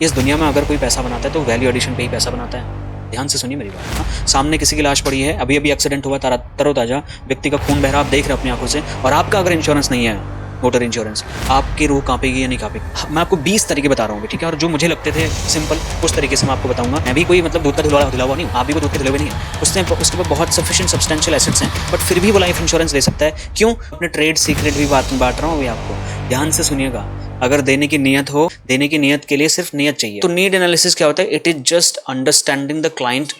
इस दुनिया में अगर कोई पैसा बनाता है तो वैल्यू एडिशन पे ही पैसा बनाता है। ध्यान से सुनिए मेरी बात। हाँ, सामने किसी की लाश पड़ी है, अभी अभी एक्सीडेंट हुआ, तरोताजा व्यक्ति का खून बह रहा, आप देख रहे हैं अपनी आंखों से, और आपका अगर इंश्योरेंस नहीं है, मोटर इंश्योरेंस, आपकी रूह कांपेगी या नहीं कांपेगी? मैं आपको 20 तरीके बता रहा हूँ, ठीक है, और जो मुझे लगते थे सिंपल उस तरीके से मैं आपको बताऊंगा। मैं भी कोई मतलब दूध का धुला हुआ नहीं हूँ, आप भी कोई दूध के धुले हुए नहीं है। उसके पास बहुत सफिशिएंट सब्सटेंशियल एसेट्स हैं, बट फिर भी वो लाइफ इंश्योरेंस ले सकता है। क्यों? अपने ट्रेड सीक्रेट भी बांट रहा हूँ अभी आपको, ध्यान से सुनिएगा। अगर देने की नियत हो, देने की नियत के लिए सिर्फ नियत चाहिए। तो नीड एनालिसिस क्या होता है? It is just understanding the client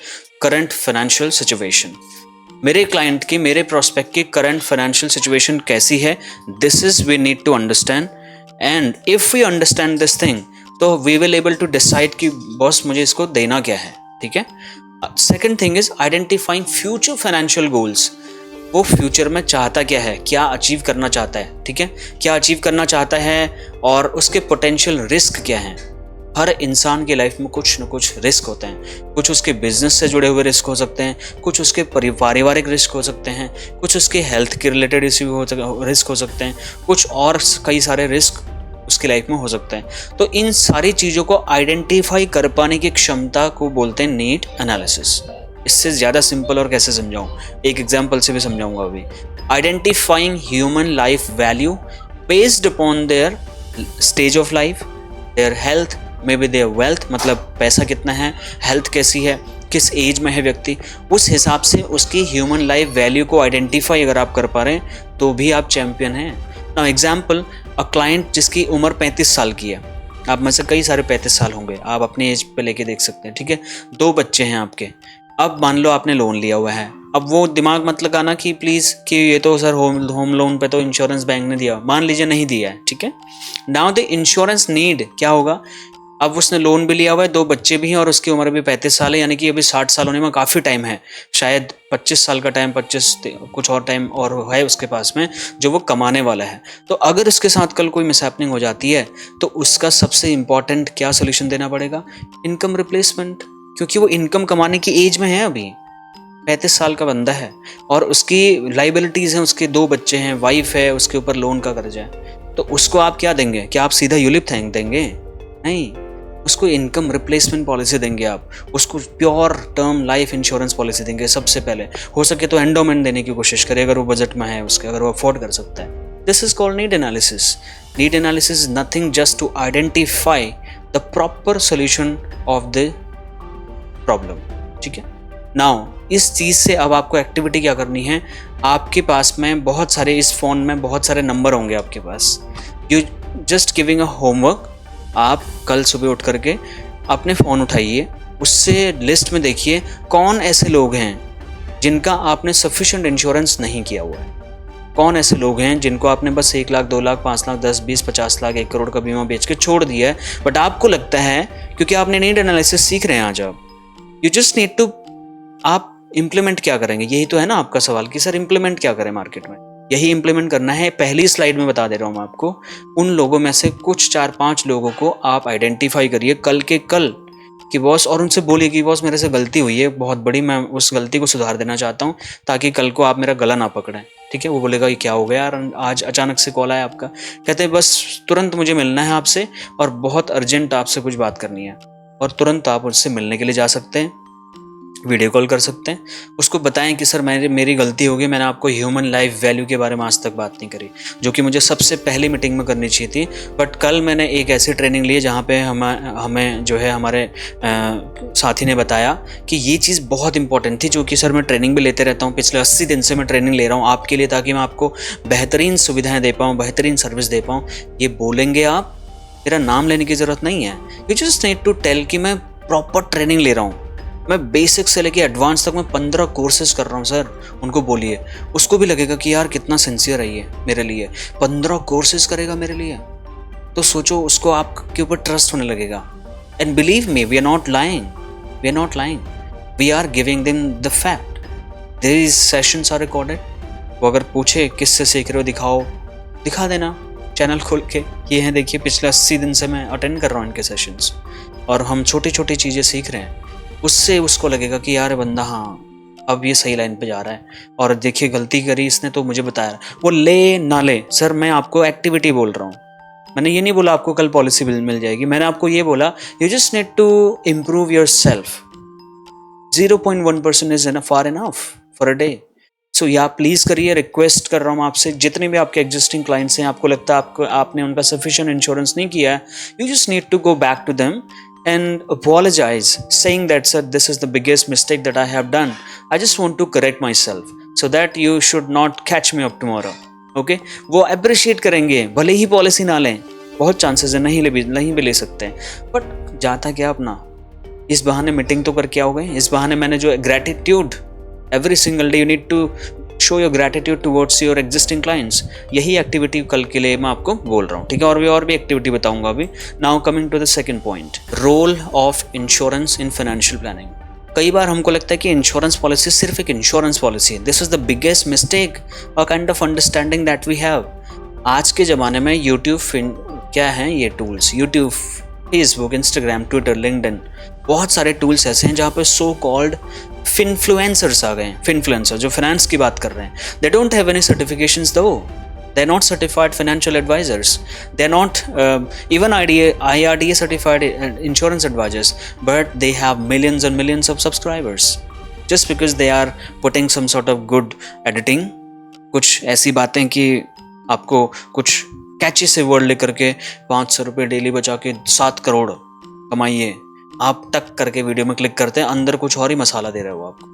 current financial situation. मेरे क्लाइंट की, मेरे प्रोस्पेक्ट की करंट फाइनेंशियल सिचुएशन कैसी है, this is we need to understand. And if we understand this thing तो we will able to decide कि boss मुझे इसको देना क्या है, ठीक है। Second thing is identifying future financial goals. वो फ्यूचर में चाहता क्या है, क्या अचीव करना चाहता है, ठीक है, क्या अचीव करना चाहता है और उसके पोटेंशियल रिस्क क्या हैं। हर इंसान की लाइफ में कुछ न कुछ रिस्क होते हैं। कुछ उसके बिजनेस से जुड़े हुए रिस्क हो सकते हैं, कुछ उसके पारिवारिक रिस्क हो सकते हैं, कुछ उसके हेल्थ के रिलेटेड रिस्क हो सकते हैं, कुछ और कई सारे रिस्क उसकी लाइफ में हो सकते हैं। तो इन सारी चीज़ों को आइडेंटिफाई कर पाने की क्षमता को बोलते हैं नीड एनालिसिस। इससे ज़्यादा सिंपल और कैसे समझाऊं, एक एग्जाम्पल से भी समझाऊंगा अभी। Identifying human life value based upon their stage of life, their health, may be there wealth, मतलब पैसा कितना है, हेल्थ कैसी है, किस एज में है व्यक्ति, उस हिसाब से उसकी ह्यूमन लाइफ वैल्यू को आइडेंटिफाई अगर आप कर पा रहे हैं तो भी आप चैंपियन हैं। नाउ एग्जाम्पल, अ क्लाइंट जिसकी उम्र 35 साल की है, आप में से कई सारे 35 साल होंगे, आप अपनी एज पे लेके देख सकते हैं, ठीक है। 2 बच्चे हैं आपके। अब मान लो आपने लोन लिया हुआ है, अब वो दिमाग मत लगाना कि प्लीज़ कि ये तो सर होम लोन पे तो इंश्योरेंस बैंक ने दिया, मान लीजिए नहीं दिया है, ठीक है। नाउ द इंश्योरेंस नीड क्या होगा? अब उसने लोन भी लिया हुआ है, 2 बच्चे भी हैं और उसकी उम्र भी 35 साल है, यानी कि अभी 60 साल होने में काफ़ी टाइम है, शायद 25 साल का टाइम, 25 कुछ और टाइम और है उसके पास में जो वो कमाने वाला है। तो अगर उसके साथ कल कोई मिसहैपनिंग हो जाती है तो उसका सबसे इंपॉर्टेंट क्या सोल्यूशन देना पड़ेगा? इनकम रिप्लेसमेंट, क्योंकि वो इनकम कमाने की एज में है, अभी 35 साल का बंदा है और उसकी लाइबिलिटीज़ हैं, उसके 2 बच्चे हैं, वाइफ है, उसके ऊपर लोन का कर्जा है। तो उसको आप क्या देंगे? क्या आप सीधा यूलिप थैंक देंगे? नहीं, उसको इनकम रिप्लेसमेंट पॉलिसी देंगे आप, उसको pure term life insurance policy देंगे। सबसे पहले हो सके तो एंडोमेंट देने की कोशिश करें अगर वो बजट में है उसके, अगर वो अफोर्ड कर सकता है। This is called need analysis. Need analysis is nothing just to identify the proper solution of the problem, ठीक है। नाउ इस चीज़ से अब आपको एक्टिविटी क्या करनी है? आपके पास में बहुत सारे, इस फ़ोन में बहुत सारे नंबर होंगे आपके पास। You just giving a homework. आप कल सुबह उठ करके अपने फ़ोन उठाइए, उससे लिस्ट में देखिए कौन ऐसे लोग हैं जिनका आपने सफिशिएंट इंश्योरेंस नहीं किया हुआ है। कौन ऐसे लोग हैं जिनको आपने बस 1 लाख, 2 लाख, 5 लाख, 10, 20, 50 लाख, 1 करोड़ का बीमा बेच के छोड़ दिया है। बट आपको लगता है क्योंकि आपने नीड एनालिसिस सीख रहे हैं आज, आप यू जस्ट नीड टू, आप इम्प्लीमेंट क्या करेंगे? यही तो है ना आपका सवाल कि सर इम्प्लीमेंट क्या करें मार्केट में। यही इम्प्लीमेंट करना है। पहली स्लाइड में बता दे रहा हूँ मैं आपको। उन लोगों में से कुछ 4-5 लोगों को आप आइडेंटिफाई करिए कल के कल कि बॉस, और उनसे बोलिए कि बॉस मेरे से गलती हुई है बहुत बड़ी, मैं उस गलती को सुधार देना चाहता हूँ ताकि कल को आप मेरा गला ना पकड़ें, ठीक है। वो बोलेगा ये क्या हो गया यार, आज अचानक से कॉल आया आपका। कहते हैं बस तुरंत मुझे मिलना है आपसे और बहुत अर्जेंट आपसे कुछ बात करनी है, और तुरंत आप उससे मिलने के लिए जा सकते हैं, वीडियो कॉल कर सकते हैं। उसको बताएं कि सर मेरी गलती हो गई, मैंने आपको ह्यूमन लाइफ वैल्यू के बारे में आज तक बात नहीं करी, जो कि मुझे सबसे पहली मीटिंग में करनी चाहिए थी। बट कल मैंने एक ऐसी ट्रेनिंग ली जहाँ पे हमें जो है हमारे साथी ने बताया कि ये चीज़ बहुत इंपॉर्टेंट थी, जो कि सर मैं ट्रेनिंग भी लेते रहता हूँ, पिछले 80 दिन से मैं ट्रेनिंग ले रहा हूँ आपके लिए, ताकि मैं आपको बेहतरीन सुविधाएँ दे पाऊँ, बेहतरीन सर्विस दे पाऊँ। ये बोलेंगे आप, मेरा नाम लेने की ज़रूरत नहीं है। You just need to tell कि मैं प्रॉपर ट्रेनिंग ले रहा हूँ, मैं बेसिक से लेके एडवांस तक मैं 15 कोर्सेज कर रहा हूँ सर। उनको बोलिए, उसको भी लगेगा कि यार कितना सिंसियर है ये मेरे लिए, 15 कोर्सेज करेगा मेरे लिए। तो सोचो, उसको आपके ऊपर ट्रस्ट होने लगेगा। And believe me, we are not lying, we are not lying, we are giving them the fact. These sessions are recorded. वो अगर पूछे किससे सीख रहे हो, दिखाओ, दिखा देना चैनल खोल के, ये हैं देखिए पिछले 80 दिन से मैं अटेंड कर रहा हूँ इनके सेशंस, और हम छोटी छोटी चीज़ें सीख रहे हैं। उससे उसको लगेगा कि यार बंदा हाँ अब ये सही लाइन पे जा रहा है, और देखिए गलती करी इसने तो मुझे बताया। वो ले ना ले, सर मैं आपको एक्टिविटी बोल रहा हूँ, मैंने ये नहीं बोला आपको कल पॉलिसी मिल जाएगी, मैंने आपको ये बोला you just need to improve योर सेल्फ. 0.1% is far enough for a day. So या प्लीज करिए, रिक्वेस्ट कर रहा हूँ आपसे, जितने भी आपके एग्जिस्टिंग क्लाइंट्स हैं, आपको लगता है आपने उनका सफिशिएंट इंश्योरेंस नहीं किया है, you just need to go back to them and apologize, saying that sir, this is the biggest mistake that I have done. I just want to correct myself so that you should not catch me up tomorrow. Okay? वो appreciate करेंगे, भले ही policy ना लें, बहुत chances है नहीं भी ले सकते हैं, बट जाता क्या अपना, इस बहाने मीटिंग तो करके आओगे, इस बहाने मैंने जो gratitude every single day you need to show your gratitude towards your existing clients, यही एक्टिविटी कल के लिए मैं आपको बोल रहा हूँ. ठीक है, और भी एक्टिविटी बताऊंगा अभी. Now coming to the second point, role of insurance in financial planning. कई बार हमको लगता है कि इंश्योरेंस पॉलिसी सिर्फ एक इंश्योरेंस पॉलिसी है. This is the biggest mistake और kind of understanding that we have. आज के ज़माने में यूट्यूब क्या हैं ये tools, YouTube, Facebook, Instagram, Twitter, LinkedIn, बहुत सारे टूल्स ऐसे हैं जहाँ पे सो कॉल्ड फिनफ्लुएंसर्स आ गए. फिनफ्लुएंसर जो फाइनेंस की बात कर रहे हैं, they don't have any certifications दो, they are not certified financial advisers, they are not even IRDA certified insurance advisers, but they have millions and millions of subscribers just because they are putting some sort of good editing, कुछ ऐसी बातें कि आपको कुछ कैची से word लेकर के 500 रुपये डेली बचा के 7 करोड़ कमाइए, आप टक करके वीडियो में क्लिक करते हैं, अंदर कुछ और ही मसाला दे रहे हो आपको.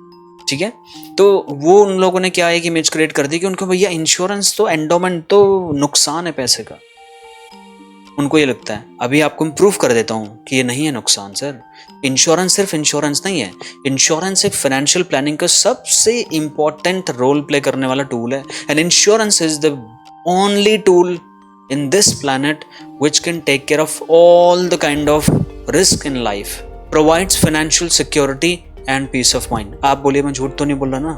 ठीक है, तो वो उन लोगों ने क्या है कि इमेज क्रिएट कर दी कि उनको भैया इंश्योरेंस तो, एंडोमेंट तो नुकसान है पैसे का. उनको ये लगता है, अभी आपको प्रूफ कर देता हूँ कि ये नहीं है नुकसान सर. इंश्योरेंस सिर्फ इंश्योरेंस नहीं है, इंश्योरेंस एक फाइनेंशियल प्लानिंग का सबसे इंपॉर्टेंट रोल प्ले करने वाला टूल है. And insurance is the only tool in this planet which can take care of all the kind of risk in life, provides financial security and peace of mind. आप बोलिए मैं झूठ तो नहीं बोल रहा ना.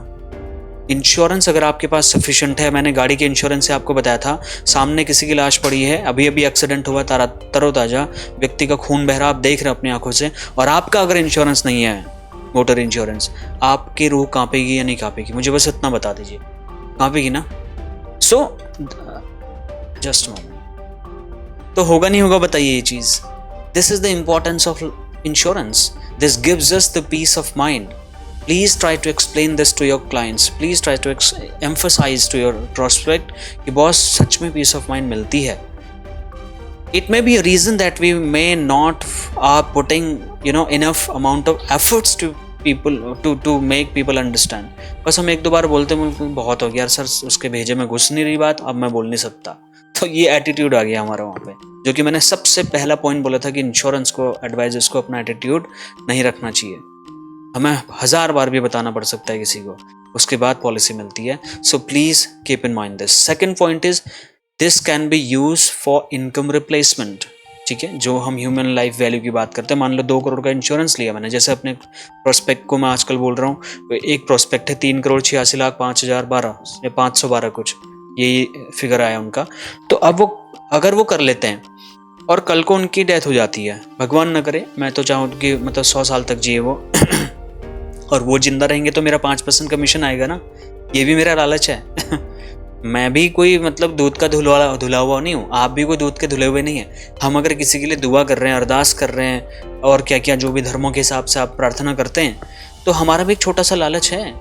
इंश्योरेंस अगर आपके पास सफिशिएंट है, मैंने गाड़ी के इंश्योरेंस से आपको बताया था, सामने किसी की लाश पड़ी है, अभी एक्सीडेंट हुआ, तरोताजा व्यक्ति का खून बह रहा, आप देख रहे हैं अपनी आंखों से, और आपका अगर इंश्योरेंस नहीं है, मोटर इंश्योरेंस, आपकी रूह कांपेगी या नहीं कांपेगी, मुझे बस इतना बता दीजिए. कांपेगी ना? सो जस्ट मोमेंट, तो होगा नहीं होगा बताइए ये चीज. This is the importance of insurance, this gives us the peace of mind. Please try to explain this to your clients, please try to emphasise to your prospect कि boss सच में पीस ऑफ माइंड मिलती है. It may B a reason that we may not are putting enough amount of efforts to people to make people understand. बस हम एक दो बार बोलते हैं, बहुत हो गया सर, उसके भेजे में घुस नहीं रही बात, अब मैं बोल नहीं सकता. तो ये एटीट्यूड आ गया हमारा वहाँ पे, जो कि मैंने सबसे पहला पॉइंट बोला था कि इंश्योरेंस को, एडवाइजर्स को अपना एटीट्यूड नहीं रखना चाहिए. हमें 1000 बार भी बताना पड़ सकता है किसी को, उसके बाद पॉलिसी मिलती है. So please keep in mind this. Second point is this can be use for income replacement. ठीक है, जो हम ह्यूमन लाइफ वैल्यू की बात करते हैं, मान लो 2 करोड़ का इंश्योरेंस लिया मैंने, जैसे अपने प्रोस्पेक्ट को मैं आजकल बोल रहा हूँ, एक प्रोस्पेक्ट है 3,86,05,012 या 512 कुछ, यही फिगर आया उनका. तो अब वो अगर वो कर लेते हैं और कल को उनकी डेथ हो जाती है, भगवान न करे, मैं तो चाहूँ कि मतलब 100 साल तक जिए वो और वो जिंदा रहेंगे तो मेरा 5% कमीशन आएगा ना, ये भी मेरा लालच है. मैं भी कोई मतलब दूध का धुला हुआ नहीं हूँ, आप भी कोई दूध के धुले हुए नहीं है. हम अगर किसी के लिए दुआ कर रहे हैं, अरदास कर रहे हैं, और क्या क्या जो भी धर्मों के हिसाब से आप प्रार्थना करते हैं, तो हमारा भी एक छोटा सा लालच है.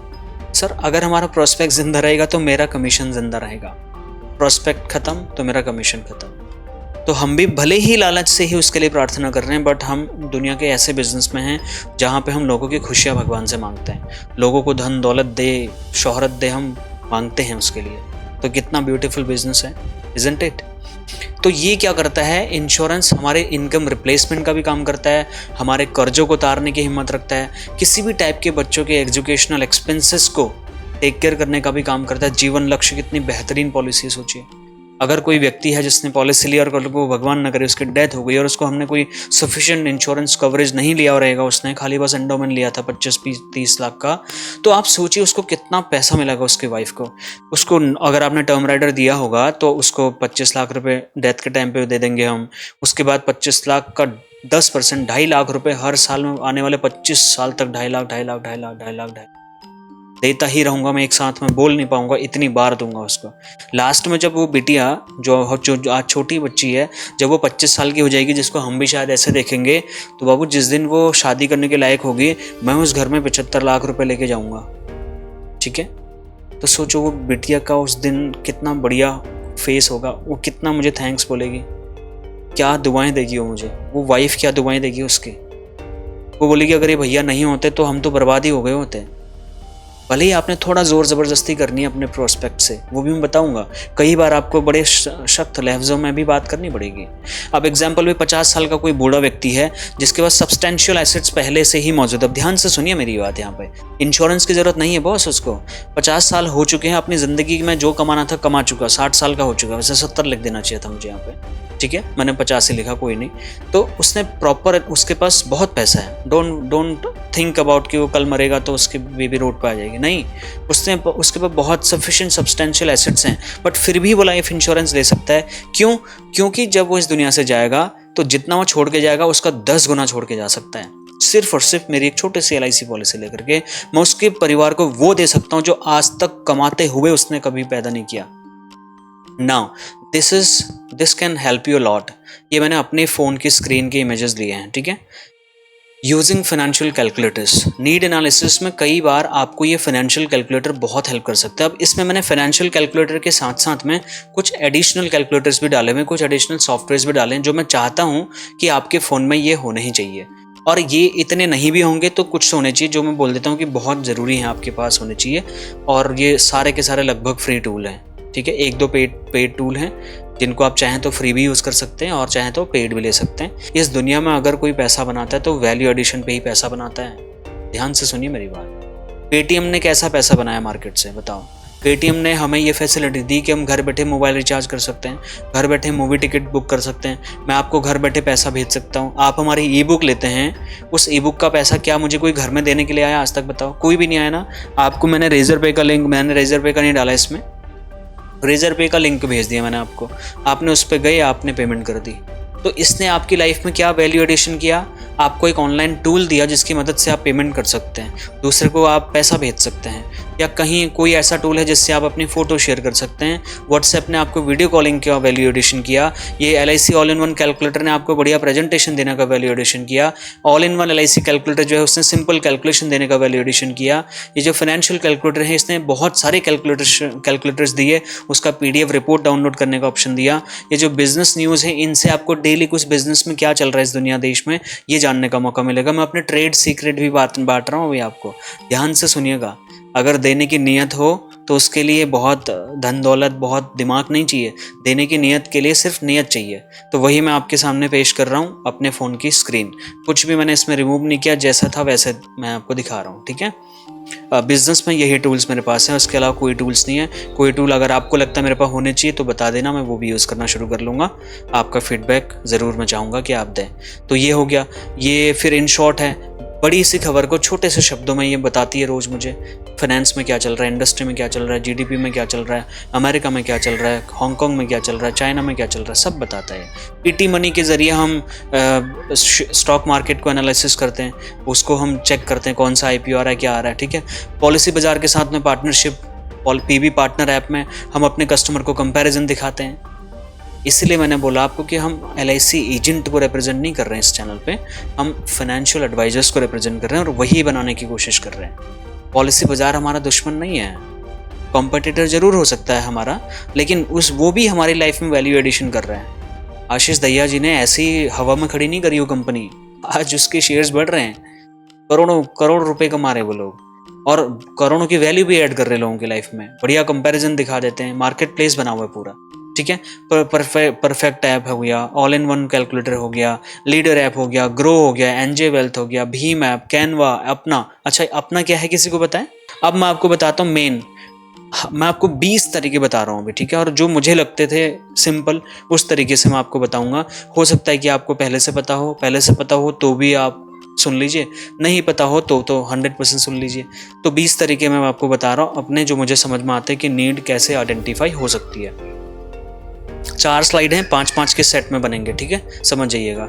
सर अगर हमारा प्रोस्पेक्ट जिंदा रहेगा तो मेरा कमीशन जिंदा रहेगा, प्रोस्पेक्ट खत्म तो मेरा कमीशन खत्म. तो हम भी भले ही लालच से ही उसके लिए प्रार्थना कर रहे हैं, बट हम दुनिया के ऐसे बिजनेस में हैं जहाँ पे हम लोगों की खुशियाँ भगवान से मांगते हैं, लोगों को धन दौलत दे, शोहरत दे, हम मांगते हैं उसके लिए. तो कितना ब्यूटीफुल बिजनेस है, इजंट इट? तो ये क्या करता है, इंश्योरेंस हमारे इनकम रिप्लेसमेंट का भी काम करता है, हमारे कर्जों को उतारने की हिम्मत रखता है, किसी भी टाइप के बच्चों के एजुकेशनल एक्सपेंसेस को टेक केयर करने का भी काम करता है. जीवन लक्ष्य कितनी बेहतरीन पॉलिसी सोचिए. अगर कोई व्यक्ति है जिसने पॉलिसी लिया और कल को भगवान न करे उसकी डेथ हो गई और उसको हमने कोई सफिशिएंट इंश्योरेंस कवरेज नहीं लिया रहेगा, उसने खाली बस एंडोमेंट लिया था 25-30 लाख का, तो आप सोचिए उसको कितना पैसा मिलेगा उसकी वाइफ को. उसको अगर आपने टर्म राइडर दिया होगा तो उसको 25 लाख रुपए डेथ के टाइम पे दे देंगे हम. उसके बाद 25 लाख का 10% 2.5 लाख रुपए हर साल में आने वाले 25 साल तक 2.5 लाख. देता ही रहूँगा मैं, एक साथ में बोल नहीं पाऊँगा, इतनी बार दूंगा उसको। लास्ट में जब वो बिटिया जो आज छोटी बच्ची है, जब वो 25 साल की हो जाएगी, जिसको हम भी शायद ऐसे देखेंगे, तो बाबू जिस दिन वो शादी करने के लायक होगी, मैं उस घर में 75 लाख रुपए लेके जाऊँगा। ठीक है, तो सोचो वो बिटिया का उस दिन कितना बढ़िया फेस होगा, वो कितना मुझे थैंक्स बोलेगी, क्या दुआएं देगी वो मुझे, वो वाइफ क्या दुआएं देगी उसकी। वो बोलेगी अगर ये भैया नहीं होते तो हम तो बर्बाद ही हो गए होते। भले ही आपने थोड़ा ज़ोर ज़बरदस्ती करनी है अपने प्रोस्पेक्ट से, वो भी मैं बताऊंगा। कई बार आपको बड़े सख्त लफ्ज़ों में भी बात करनी पड़ेगी। अब एग्जाम्पल में 50 साल का कोई बूढ़ा व्यक्ति है जिसके पास सब्सटेंशियल एसेट्स पहले से ही मौजूद है। अब ध्यान से सुनिए मेरी बात, यहाँ पे इंश्योरेंस की ज़रूरत नहीं है बॉस उसको। 50 साल हो चुके हैं, अपनी ज़िंदगी में जो कमाना था कमा चुका, 60 साल का हो चुका। वैसे 70 लिख देना चाहिए था मुझे यहाँ पे, ठीक है, मैंने 50 ही लिखा, कोई नहीं। तो उसने प्रॉपर, उसके पास बहुत पैसा है। डोंट थिंक अबाउट कि वो कल मरेगा तो उसकी बेबी रोड पे आ जाएगी, नहीं। उसके पास बहुत सफिशिएंट सब्सटेंशियल एसेट्स हैं, बट फिर भी वो लाइफ इंश्योरेंस ले सकता है। क्यों? क्योंकि जब वो इस दुनिया से जाएगा तो जितना वो छोड़ के जाएगा उसका 10 गुना छोड़ के जा सकता है। सिर्फ और सिर्फ मेरी एक छोटी सी LIC पॉलिसी लेकर के मैं उसके परिवार को वो दे सकता हूँ जो आज तक कमाते हुए उसने कभी पैदा नहीं किया। Now this can help you lot. ये मैंने अपने फ़ोन की स्क्रीन के इमेजेस लिए हैं, ठीक है। Using financial calculators, need analysis में कई बार आपको ये फाइनेंशियल कैलकुलेटर बहुत हेल्प कर सकता है। अब इसमें मैंने फाइनेंशियल कैलकुलेटर के साथ साथ में कुछ एडिशनल कैलकुलेटर्स भी डाले हुए, कुछ एडिशनल सॉफ्टवेयर्स भी डाले हैं जो मैं चाहता हूँ कि आपके फ़ोन में ये होने ही चाहिए। और ये इतने नहीं भी होंगे तो कुछ होने चाहिए जो मैं बोल देता हूँ कि बहुत ज़रूरी है आपके पास होने चाहिए। और ये सारे के सारे लगभग फ्री टूल हैं, ठीक है। 1-2 पेड टूल हैं जिनको आप चाहें तो फ्री भी यूज़ कर सकते हैं और चाहें तो पेड भी ले सकते हैं। इस दुनिया में अगर कोई पैसा बनाता है तो वैल्यू एडिशन पे ही पैसा बनाता है। ध्यान से सुनिए मेरी बात। पेटीएम ने कैसा पैसा बनाया मार्केट से, बताओ। पेटीएम ने हमें ये फैसिलिटी दी कि हम घर बैठे मोबाइल रिचार्ज कर सकते हैं, घर बैठे मूवी टिकट बुक कर सकते हैं, मैं आपको घर बैठे पैसा भेज सकता हूँ। आप हमारी ई-बुक लेते हैं, उस ई-बुक का पैसा क्या मुझे कोई घर में देने के लिए आया आज तक, बताओ? कोई भी नहीं आया ना। आपको मैंने रेजर पे का लिंक, मैंने रेजर पे का नहीं डाला इसमें, रेजर पे का लिंक भेज दिया मैंने आपको, आपने उस पर गए, आपने पेमेंट कर दी। तो इसने आपकी लाइफ में क्या वैल्यू एडिशन किया? आपको एक ऑनलाइन टूल दिया जिसकी मदद से आप पेमेंट कर सकते हैं, दूसरे को आप पैसा भेज सकते हैं, या कहीं कोई ऐसा टूल है जिससे आप अपनी फ़ोटो शेयर कर सकते हैं। व्हाट्सएप ने आपको वीडियो कॉलिंग का वैल्यू एडिशन किया। ये LIC all in one calculator ने आपको बढ़िया प्रेजेंटेशन देने का वैल्यू एडिशन किया। All in one LIC calculator जो है उसने सिंपल कैलकुलेशन देने का वैल्यू एडिशन किया। ये जो फाइनेंशियल कैलकुलेटर है इसने बहुत सारे कैलकुलेटर्स दिए, उसका PDF रिपोर्ट डाउनलोड करने का ऑप्शन दिया। ये जो बिजनेस न्यूज़ है इनसे आपको डेली कुछ बिजनेस में क्या चल रहा है इस दुनिया देश में ये जानने का मौका मिलेगा। मैं अपने ट्रेड सीक्रेट भी बांट रहा हूँ अभी आपको, ध्यान से सुनिएगा। अगर देने की नीयत हो तो उसके लिए बहुत धन दौलत, बहुत दिमाग नहीं चाहिए। देने की नीयत के लिए सिर्फ नीयत चाहिए। तो वही मैं आपके सामने पेश कर रहा हूँ अपने फ़ोन की स्क्रीन। कुछ भी मैंने इसमें रिमूव नहीं किया, जैसा था वैसे मैं आपको दिखा रहा हूँ, ठीक है। बिजनेस में यही टूल्स मेरे पास हैं, उसके अलावा कोई टूल्स नहीं है। कोई टूल अगर आपको लगता है मेरे पास होने चाहिए तो बता देना, मैं वो भी यूज़ करना शुरू कर लूँगा। आपका फीडबैक ज़रूर मैं चाहूँगा कि आप दें। तो ये हो गया। ये फिर इन शॉर्ट है, बड़ी सी खबर को छोटे से शब्दों में ये बताती है रोज़ मुझे फाइनेंस में क्या चल रहा है, इंडस्ट्री में क्या चल रहा है, GDP में क्या चल रहा है, अमेरिका में क्या चल रहा है, हांगकांग में क्या चल रहा है, चाइना में क्या चल रहा है, सब बताता है। PT मनी के ज़रिए हम स्टॉक मार्केट को एनालिसिस करते हैं, उसको हम चेक करते हैं कौन सा IPO आ रहा है, क्या आ रहा है, ठीक है। पॉलिसी बाजार के साथ में पार्टनरशिप, PB पार्टनर ऐप में हम अपने कस्टमर को कंपैरिजन दिखाते हैं। इसलिए मैंने बोला आपको कि हम LIC एजेंट को रिप्रेजेंट नहीं कर रहे हैं इस चैनल पे, हम फाइनेंशियल एडवाइजर्स को रिप्रेजेंट कर रहे हैं और वही बनाने की कोशिश कर रहे हैं। पॉलिसी बाजार हमारा दुश्मन नहीं है, कॉम्पिटिटर जरूर हो सकता है हमारा, लेकिन वो भी हमारी लाइफ में वैल्यू एडिशन कर रहा है। आशीष दहिया जी ने ऐसी हवा में खड़ी नहीं करी वो कंपनी, आज उसके शेयर्स बढ़ रहे हैं, करोड़ रुपए कमा रहे वो लोग और करोड़ों की वैल्यू भी ऐड कर रहे लोगों की लाइफ में। बढ़िया कंपैरिजन दिखा देते हैं, मार्केट प्लेस बना हुआ है पूरा, ठीक है। परफेक्ट ऐप हो गया, ऑल इन वन कैलकुलेटर हो गया, लीडर ऐप हो गया, ग्रो हो गया, NJ वेल्थ हो गया, भीम ऐप, कैनवा, अपना। अच्छा अपना क्या है किसी को बताएं? अब मैं आपको बताता हूँ मेन, मैं आपको 20 तरीके बता रहा हूँ अभी, ठीक है। और जो मुझे लगते थे सिंपल उस तरीके से मैं आपको बताऊंगा। हो सकता है कि आपको पहले से पता हो तो भी आप सुन लीजिए, नहीं पता हो तो 100% सुन लीजिए। तो 20 तरीके मैं आपको बता रहा हूँ अपने, जो मुझे समझ में आते हैं कि नीड कैसे आइडेंटिफाई हो सकती है। 4 स्लाइड हैं, 5-5 के सेट में बनेंगे, ठीक है, समझ जाइएगा।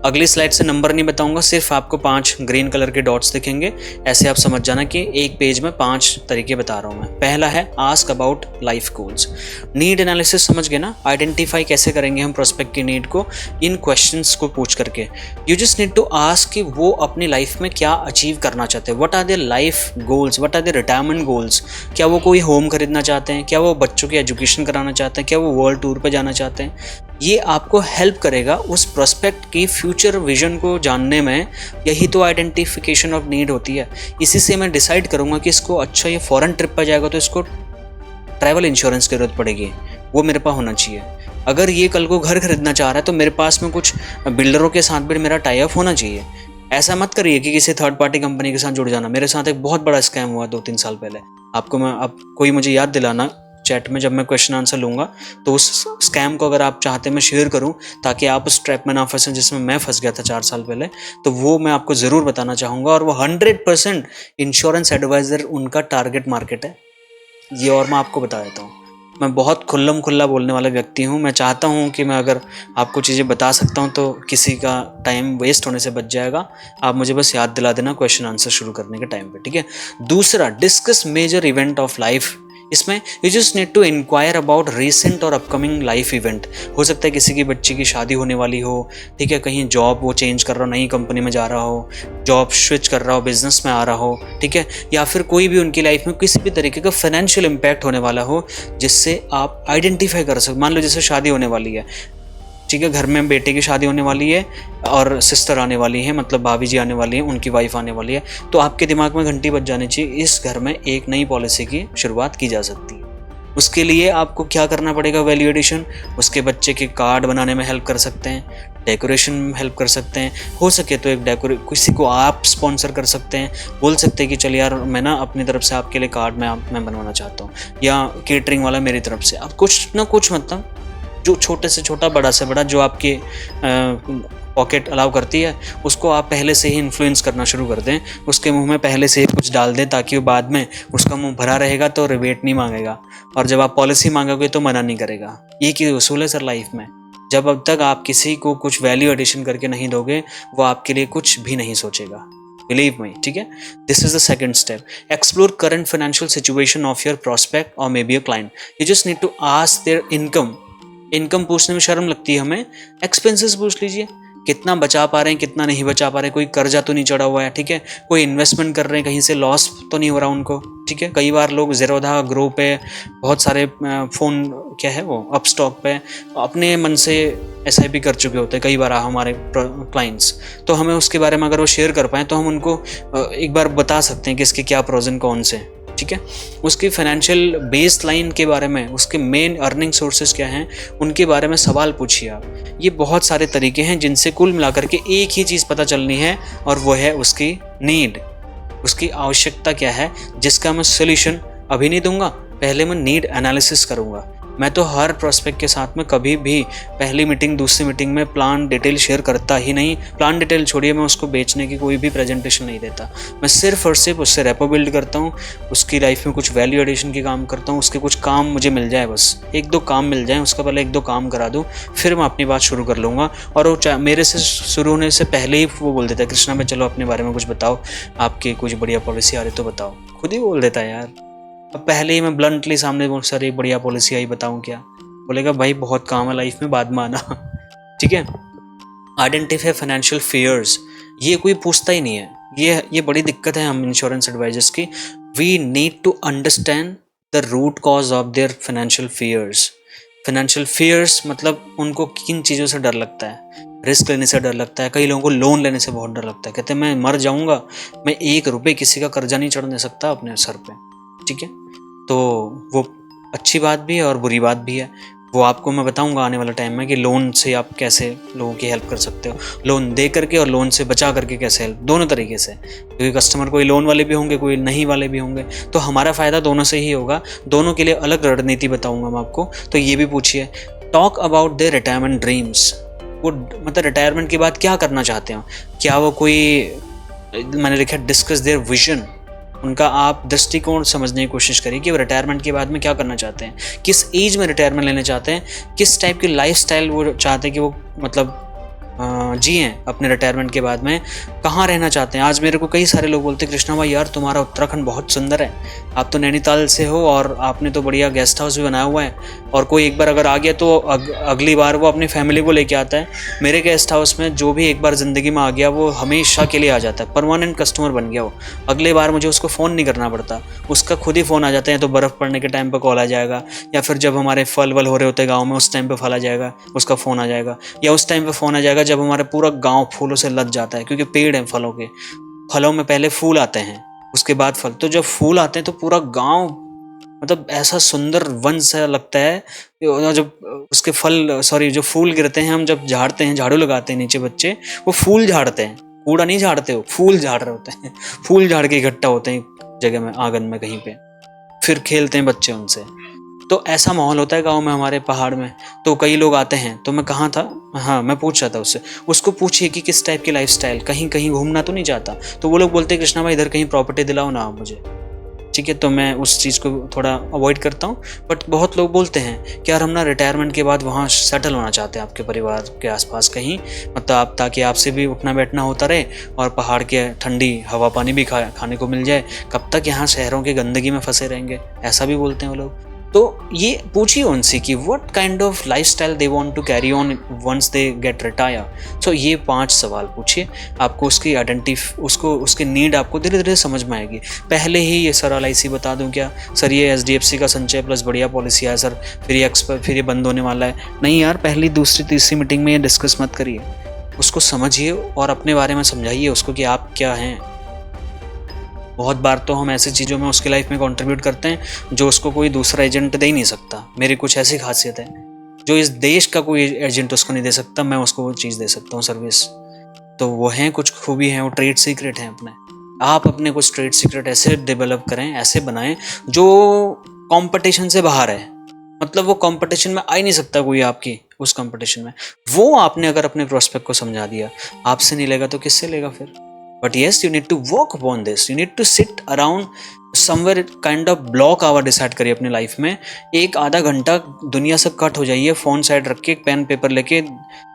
अगली स्लाइड से नंबर नहीं बताऊंगा, सिर्फ आपको 5 ग्रीन कलर के डॉट्स दिखेंगे, ऐसे आप समझ जाना कि एक पेज में 5 तरीके बता रहा हूं मैं। पहला है ask about life goals. Need analysis समझ गए ना, आइडेंटिफाई कैसे करेंगे हम प्रोस्पेक्ट की नीड को इन क्वेश्चंस को पूछ करके। You just need to ask कि वो अपनी लाइफ में क्या अचीव करना चाहते हैं, what are their life goals, what are their retirement goals. क्या वो कोई होम खरीदना चाहते हैं, क्या वो बच्चों की एजुकेशन कराना चाहते हैं, क्या वो वर्ल्ड टूर पर जाना चाहते हैं। ये आपको हेल्प करेगा उस प्रोस्पेक्ट की फ्यूचर विजन को जानने में। यही तो आइडेंटिफिकेशन ऑफ नीड होती है। इसी से मैं डिसाइड करूंगा कि इसको अच्छा ये फॉरेन ट्रिप पर जाएगा तो इसको ट्रैवल इंश्योरेंस की जरूरत पड़ेगी, वो मेरे पास होना चाहिए। अगर ये कल को घर खरीदना चाह रहा है तो मेरे पास में कुछ बिल्डरों के साथ भी मेरा टाई अप होना चाहिए। ऐसा मत करिए कि किसी थर्ड पार्टी कंपनी के साथ जुड़ जाना। मेरे साथ एक बहुत बड़ा स्कैम हुआ 2-3 साल पहले। आपको मैं अब कोई मुझे याद दिलाना चैट में जब मैं क्वेश्चन आंसर लूंगा, तो उस स्कैम को अगर आप चाहते मैं शेयर करूं ताकि आप उस ट्रैप में ना फंसें जिसमें मैं फंस गया था 4 साल पहले, तो वो मैं आपको ज़रूर बताना चाहूँगा। और वो 100% इंश्योरेंस एडवाइज़र उनका टारगेट मार्केट है, ये और मैं आपको बता देता हूँ। मैं बहुत खुल्लम खुल्ला बोलने वाला व्यक्ति हूँ। मैं चाहता हूँ कि मैं अगर आपको चीज़ें बता सकता हूँ तो किसी का टाइम वेस्ट होने से बच जाएगा। आप मुझे बस याद दिला देना क्वेश्चन आंसर शुरू करने के टाइम पे, ठीक है। दूसरा, discuss major event of life. इसमें you just need to inquire about recent और अपकमिंग लाइफ इवेंट। हो सकता है किसी की बच्ची की शादी होने वाली हो, ठीक है, कहीं जॉब वो चेंज कर रहा हो, नई कंपनी में जा रहा हो, जॉब स्विच कर रहा हो, बिजनेस में आ रहा हो, ठीक है, या फिर कोई भी उनकी लाइफ में किसी भी तरीके का फाइनेंशियल इम्पैक्ट होने वाला हो जिससे आप आइडेंटिफाई कर सको। मान लो जैसे शादी होने वाली है, ठीक है, घर में बेटे की शादी होने वाली है और सिस्टर आने वाली है, मतलब भाभी जी आने वाली है, उनकी वाइफ आने वाली है, तो आपके दिमाग में घंटी बज जानी चाहिए, इस घर में एक नई पॉलिसी की शुरुआत की जा सकती है। उसके लिए आपको क्या करना पड़ेगा, वैल्यू एडिशन। उसके बच्चे के कार्ड बनाने में हेल्प कर सकते हैं, डेकोरेशन में हेल्प कर सकते हैं, हो सके तो एक किसी को आप स्पॉन्सर कर सकते हैं, बोल सकते हैं कि चल यार मैं ना अपनी तरफ से आपके लिए कार्ड मैं बनवाना चाहता हूँ, या केटरिंग वाला मेरी तरफ से। अब कुछ ना कुछ मतलब जो छोटे से छोटा, बड़ा से बड़ा, जो आपके पॉकेट अलाउ करती है, उसको आप पहले से ही इन्फ्लुएंस करना शुरू कर दें। उसके मुंह में पहले से ही कुछ डाल दें ताकि वो बाद में उसका मुंह भरा रहेगा तो रिबेट नहीं मांगेगा, और जब आप पॉलिसी मांगोगे तो मना नहीं करेगा। ये की उसूल है सर लाइफ में। जब अब तक आप किसी को कुछ वैल्यू एडिशन करके नहीं दोगे, वो आपके लिए कुछ भी नहीं सोचेगा, बिलीव मी, ठीक है। This is the second step. Explore current financial situation of your prospect और may be a client. You just need to ask their income पूछने में शर्म लगती है हमें, एक्सपेंसेस पूछ लीजिए, कितना बचा पा रहे हैं, कितना नहीं बचा पा रहे हैं, कोई कर्जा तो नहीं चढ़ा हुआ है, ठीक है, कोई इन्वेस्टमेंट कर रहे हैं, कहीं से लॉस तो नहीं हो रहा उनको, ठीक है। कई बार लोग ज़ेरोधा ग्रो पे, बहुत सारे फ़ोन क्या है वो अपस्टॉक पे अपने मन से SIP कर चुके होते हैं कई बार हमारे क्लाइंट्स। तो हमें उसके बारे में अगर वो शेयर कर पाएँ तो हम उनको एक बार बता सकते हैं कि इसके क्या प्रोज एंड कॉन्स हैं, ठीक है। उसकी फाइनेंशियल बेस लाइन के बारे में, उसके मेन अर्निंग सोर्सेज क्या हैं, उनके बारे में सवाल पूछिए आप। ये बहुत सारे तरीके हैं जिनसे कुल मिलाकर के एक ही चीज़ पता चलनी है, और वो है उसकी नीड, उसकी आवश्यकता क्या है, जिसका मैं सोल्यूशन अभी नहीं दूंगा, पहले मैं नीड एनालिसिस करूंगा। मैं तो हर प्रोस्पेक्ट के साथ में कभी भी पहली मीटिंग दूसरी मीटिंग में प्लान डिटेल शेयर करता ही नहीं। प्लान डिटेल छोड़िए, मैं उसको बेचने की कोई भी प्रेजेंटेशन नहीं देता। मैं सिर्फ और सिर्फ उससे रेपो बिल्ड करता हूँ, उसकी लाइफ में कुछ वैल्यू एडिशन की काम करता हूँ, उसके कुछ काम मुझे मिल जाए, बस 1-2 काम मिल जाए, उसका पहले 1-2 काम करा दूँ, फिर मैं अपनी बात शुरू कर लूँगा। और वो मेरे से शुरू होने से पहले ही वो बोल देता है, कृष्णा भाई चलो अपने बारे में कुछ बताओ, आपकी कुछ बढ़िया पॉलिसी आ रही तो बताओ। खुद ही बोल देता है यार। अब पहले ही मैं ब्लंटली सामने बहुत सारी बढ़िया पॉलिसी आई, बताऊं क्या, बोलेगा भाई बहुत काम है लाइफ में, बाद में आना, ठीक है। आइडेंटिफाई फाइनेंशियल फियर्स, ये कोई पूछता ही नहीं है। ये बड़ी दिक्कत है हम इंश्योरेंस एडवाइजर्स की। We need to understand the root cause of their financial fears. Financial fears मतलब उनको किन चीज़ों से डर लगता है। रिस्क लेने से डर लगता है, कई लोगों को लोन लेने से बहुत डर लगता है, कहते हैं मैं मर जाऊंगा, मैं 1 रुपये किसी का कर्जा नहीं चढ़ने सकता अपने सर पे, ठीक है। तो वो अच्छी बात भी है और बुरी बात भी है। वो आपको मैं बताऊंगा आने वाले टाइम में कि लोन से आप कैसे लोगों की हेल्प कर सकते हो, लोन दे करके और लोन से बचा करके कैसे हेल्प, दोनों तरीके से, क्योंकि कस्टमर कोई लोन वाले भी होंगे, कोई नहीं वाले भी होंगे, तो हमारा फ़ायदा दोनों से ही होगा। दोनों के लिए अलग रणनीति बताऊंगा मैं आपको, तो ये भी पूछिए। Talk about their retirement dreams. वो मतलब रिटायरमेंट के बाद क्या करना चाहते हो, क्या वो कोई, मैंने लिखा डिस्कस देयर विजन, उनका आप दृष्टिकोण समझने की कोशिश करिए कि वो रिटायरमेंट के बाद में क्या करना चाहते हैं, किस एज में रिटायरमेंट लेना चाहते हैं, किस टाइप की लाइफस्टाइल वो चाहते हैं कि वो मतलब जिए अपने रिटायरमेंट के बाद में, कहाँ रहना चाहते हैं। आज मेरे को कई सारे लोग बोलते हैं कृष्णा भाई यार तुम्हारा उत्तराखंड बहुत सुंदर है, आप तो नैनीताल से हो और आपने तो बढ़िया गेस्ट हाउस भी बनाया हुआ है, और कोई एक बार अगर आ गया तो अगली बार वो अपनी फैमिली को लेके आता है। मेरे गेस्ट हाउस में जो भी एक बार ज़िंदगी में आ गया वो हमेशा के लिए आ जाता है, परमानेंट कस्टमर बन गया वो। अगले बार मुझे उसको फ़ोन नहीं करना पड़ता, उसका खुद ही फ़ोन आ जाता है। तो बर्फ़ पड़ने के टाइम पर कॉल आ जाएगा, या फिर जब हमारे फल वल हो रहे होते हैं गाँव में उस टाइम पर फल आ जाएगा, उसका फ़ोन आ जाएगा। या उस टाइम पर फ़ोन आ जाएगा जब हमारा पूरा गाँव फूलों से लद जाता है, क्योंकि पेड़ हैं फलों के। फलों में पहले फूल आते हैं, उसके बाद फल। तो जब फूल आते हैं तो पूरा गाँव मतलब ऐसा सुंदर वन सा लगता है। जब उसके फल जो फूल गिरते हैं, हम जब झाड़ते हैं, झाड़ू लगाते हैं नीचे बच्चे, वो फूल झाड़ते हैं, कूड़ा नहीं झाड़ते, हो फूल झाड़ रहे होते हैं। फूल झाड़ के इकट्ठा होते हैं जगह में, आंगन में कहीं पे, फिर खेलते हैं बच्चे उनसे। तो ऐसा माहौल होता है गांव में हमारे पहाड़ में। तो कई लोग आते हैं, तो मैं कहाँ था, हाँ मैं पूछ रहा था उससे, उसको पूछिए कि किस टाइप की लाइफस्टाइल, कहीं कहीं घूमना तो नहीं चाहता। तो वो लोग बोलते हैं कृष्णा भाई इधर कहीं प्रॉपर्टी दिलाओ ना आप मुझे, ठीक है। तो मैं उस चीज़ को थोड़ा अवॉइड करता हूँ। बट बहुत लोग बोलते हैं कि यार हम ना रिटायरमेंट के बाद वहाँ सेटल होना चाहते हैं आपके परिवार के आसपास कहीं, मतलब आप, ताकि आपसे भी उठना बैठना होता रहे और पहाड़ के ठंडी हवा पानी भी खाने को मिल जाए। कब तक यहाँ शहरों के गंदगी में फंसे रहेंगे, ऐसा भी बोलते हैं वो लोग। तो ये पूछिए उनसे कि what kind of lifestyle they want to carry on once they get retire. सो ये 5 सवाल पूछिए, आपको उसकी उसकी नीड आपको धीरे धीरे समझ में आएगी। पहले ही ये सर LIC बता दूं क्या, सर ये HDFC का संचय प्लस बढ़िया पॉलिसी है सर, फिर ये बंद होने वाला है, नहीं यार, पहली दूसरी तीसरी मीटिंग में ये डिस्कस मत करिए, उसको समझिए और अपने बारे में समझाइए उसको कि आप क्या हैं। बहुत बार तो हम ऐसी चीज़ों में उसकी लाइफ में कंट्रीब्यूट करते हैं जो उसको कोई दूसरा एजेंट दे नहीं सकता। मेरी कुछ ऐसी खासियत है जो इस देश का कोई एजेंट उसको नहीं दे सकता, मैं उसको वो चीज़ दे सकता हूँ, सर्विस। तो वो हैं कुछ खूबी हैं, वो ट्रेड सीक्रेट हैं अपने। आप अपने कुछ ट्रेड सीक्रेट ऐसे डेवलप करें, ऐसे बनाएं जो कंपटीशन से बाहर है, मतलब वो कंपटीशन में आ ही नहीं सकता कोई आपकी उस कंपटीशन में। वो आपने अगर अपने प्रोस्पेक्ट को समझा दिया, आपसे नहीं लेगा तो किससे लेगा फिर। But yes, you need to work upon this. You need to sit around somewhere, kind of block hour decide करिए अपनी लाइफ में। एक आधा घंटा दुनिया से कट हो जाइए, फ़ोन साइड रख के, पेन पेपर लेके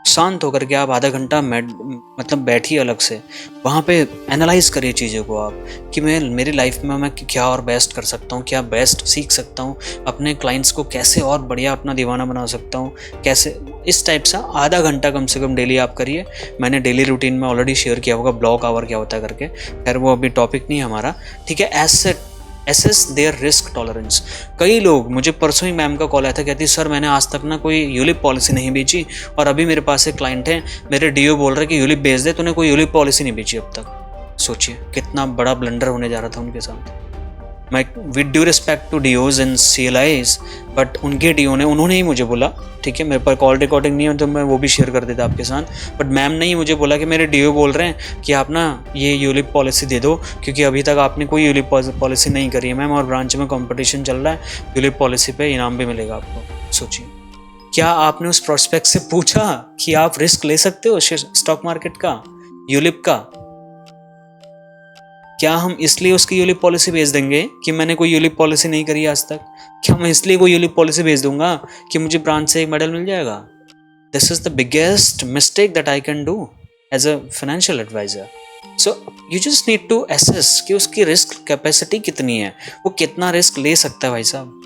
शांत होकर के आप आधा घंटा मतलब बैठिए अलग से, वहाँ पे एनालाइज करिए चीज़ों को आप, कि मेरी लाइफ में मैं क्या और बेस्ट कर सकता हूँ, क्या बेस्ट सीख सकता हूँ, अपने क्लाइंट्स को कैसे और बढ़िया अपना दीवाना बना सकता हूँ, कैसे। इस टाइप सा आधा घंटा कम से कम डेली आप करिए। मैंने डेली रूटीन में ऑलरेडी शेयर किया होगा ब्लॉक आवर क्या होता है करके, खैर वो अभी टॉपिक नहीं है हमारा, ठीक है। Assess their risk tolerance. कई लोग, मुझे परसों ही मैम का कॉल आया था, कहती सर मैंने आज तक ना कोई यूलिप पॉलिसी नहीं बेची, और अभी मेरे पास एक क्लाइंट है, मेरे DO बोल रहे कि यूलिप बेच दे, तूने कोई यूलिप पॉलिसी नहीं बेची अब तक। सोचिए कितना बड़ा ब्लंडर होने जा रहा था उनके साथ। मैं with due respect to DOs and CLIs, but उनके DO ने, उन्होंने ही मुझे बोला, ठीक है, मेरे पास कॉल रिकॉर्डिंग नहीं है तो मैं वो भी शेयर कर देता आपके साथ, बट मैम ने ही मुझे बोला कि मेरे DO बोल रहे हैं कि आप ना ये यूलिप पॉलिसी दे दो, क्योंकि अभी तक आपने कोई यूलिप पॉलिसी नहीं करी है मैम, और ब्रांच में कंपटीशन चल रहा है, यूलिप पॉलिसी पे इनाम भी मिलेगा आपको। सोचिए, क्या आपने उस प्रोस्पेक्ट से पूछा कि आप रिस्क ले सकते हो स्टॉक मार्केट का, यूलिप का? क्या हम इसलिए उसकी यूलिप पॉलिसी भेज देंगे कि मैंने कोई यूलिप पॉलिसी नहीं करी आज तक? क्या मैं इसलिए कोई यूलिप पॉलिसी भेज दूंगा कि मुझे ब्रांच से एक मेडल मिल जाएगा? This is the biggest mistake that I can do as a financial advisor. So you just need to assess कि उसकी रिस्क कैपेसिटी कितनी है, वो कितना रिस्क ले सकता है भाई साहब।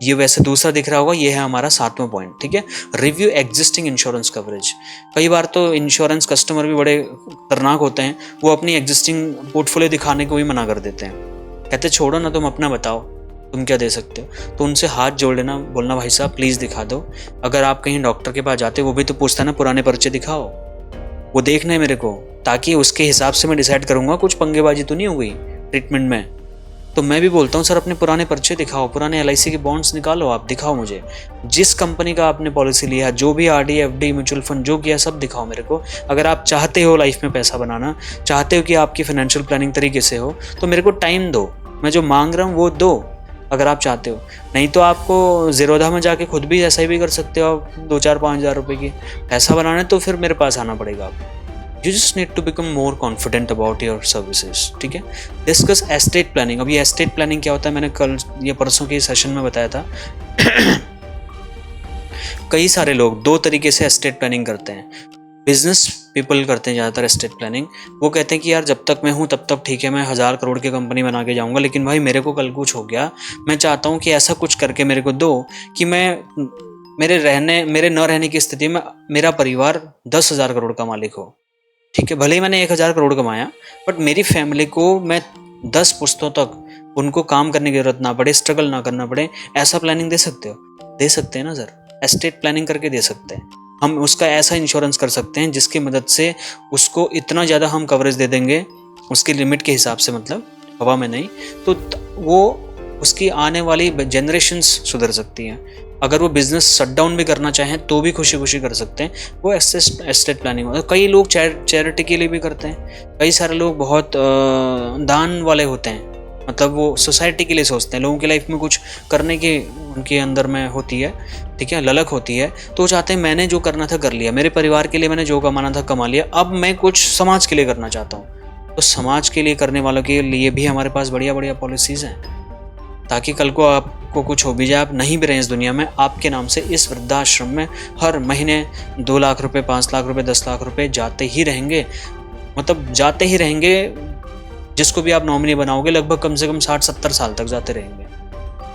ये वैसे दूसरा दिख रहा होगा, ये है हमारा 7वां पॉइंट, ठीक है। Review existing insurance coverage. कई बार तो इंश्योरेंस कस्टमर भी बड़े खतरनाक होते हैं, वो अपनी एग्जिस्टिंग पोर्टफोलियो दिखाने को भी मना कर देते हैं, कहते छोड़ो ना, तुम अपना बताओ तुम क्या दे सकते हो। तो उनसे हाथ जोड़ लेना, बोलना भाई साहब प्लीज़ दिखा दो। अगर आप कहीं डॉक्टर के पास जाते हो, वो भी तो पूछता है ना पुराने पर्चे दिखाओ, वो देखना है मेरे को, ताकि उसके हिसाब से मैं डिसाइड करूँगा, कुछ पंगेबाजी तो नहीं हो गई ट्रीटमेंट में। तो मैं भी बोलता हूँ सर अपने पुराने पर्चे दिखाओ, पुराने LIC के बॉन्ड्स निकालो, आप दिखाओ मुझे, जिस कंपनी का आपने पॉलिसी लिया, जो भी RD FD म्यूचुअल फंड जो किया सब दिखाओ मेरे को। अगर आप चाहते हो लाइफ में पैसा बनाना, चाहते हो कि आपकी फाइनेंशियल प्लानिंग तरीके से हो, तो मेरे को टाइम दो, मैं जो मांग रहा हूँ वो दो, अगर आप चाहते हो। नहीं तो आपको ज़ीरोधा में जाके खुद भी ऐसा ही भी कर सकते हो, आप 2-4-5 हज़ार रुपये की पैसा बनाना है तो फिर मेरे पास आना पड़ेगा आपको। You just need to become more confident about your services, ठीक है। Discuss estate planning. अब ये एस्टेट प्लानिंग क्या होता है, मैंने कल या परसों के सेशन में बताया था। कई सारे लोग दो तरीके से एस्टेट प्लानिंग करते हैं। बिजनेस पीपल करते हैं ज़्यादातर एस्टेट प्लानिंग। वो कहते हैं कि यार जब तक मैं हूँ तब तक ठीक है, मैं 1000 करोड़ की कंपनी बना के जाऊँगा, लेकिन भाई मेरे को कल कुछ हो गया, मैं चाहता हूँ कि ऐसा कुछ करके मेरे को दो कि मेरे न रहने की स्थिति में मेरा परिवार 10,000 करोड़ का मालिक हो। ठीक है, भले ही मैंने 1000 करोड़ कमाया, बट मेरी फैमिली को मैं 10 पुश्तों तक उनको काम करने की जरूरत ना पड़े, स्ट्रगल ना करना पड़े। ऐसा प्लानिंग दे सकते हो? दे सकते हैं ना सर, एस्टेट प्लानिंग करके दे सकते हैं। हम उसका ऐसा इंश्योरेंस कर सकते हैं जिसकी मदद से उसको इतना ज़्यादा हम कवरेज दे देंगे उसकी लिमिट के हिसाब से, मतलब हवा में नहीं, तो वो उसकी आने वाली जनरेशन्स सुधर सकती हैं। अगर वो बिजनेस शटडाउन भी करना चाहें तो भी खुशी खुशी कर सकते हैं। वो एस्टेट प्लानिंग कई लोग चैरिटी के लिए भी करते हैं। कई सारे लोग बहुत दान वाले होते हैं, मतलब वो सोसाइटी के लिए सोचते हैं, लोगों की लाइफ में कुछ करने की उनके अंदर में होती है, ठीक है, ललक होती है, तो वो चाहते हैं मैंने जो करना था कर लिया, मेरे परिवार के लिए मैंने जो कमाना था कमा लिया, अब मैं कुछ समाज के लिए करना चाहता हूँ। तो समाज के लिए करने वालों के लिए भी हमारे पास बढ़िया बढ़िया पॉलिसीज़ हैं, ताकि कल को आपको कुछ हो भी जाए, आप नहीं भी रहें इस दुनिया में, आपके नाम से इस वृद्धाश्रम में हर महीने 2 लाख रुपए, 5 लाख रुपए, 10 लाख रुपए जाते ही रहेंगे, मतलब जाते ही रहेंगे। जिसको भी आप नॉमिनी बनाओगे लगभग कम से कम 60-70 साल तक जाते रहेंगे।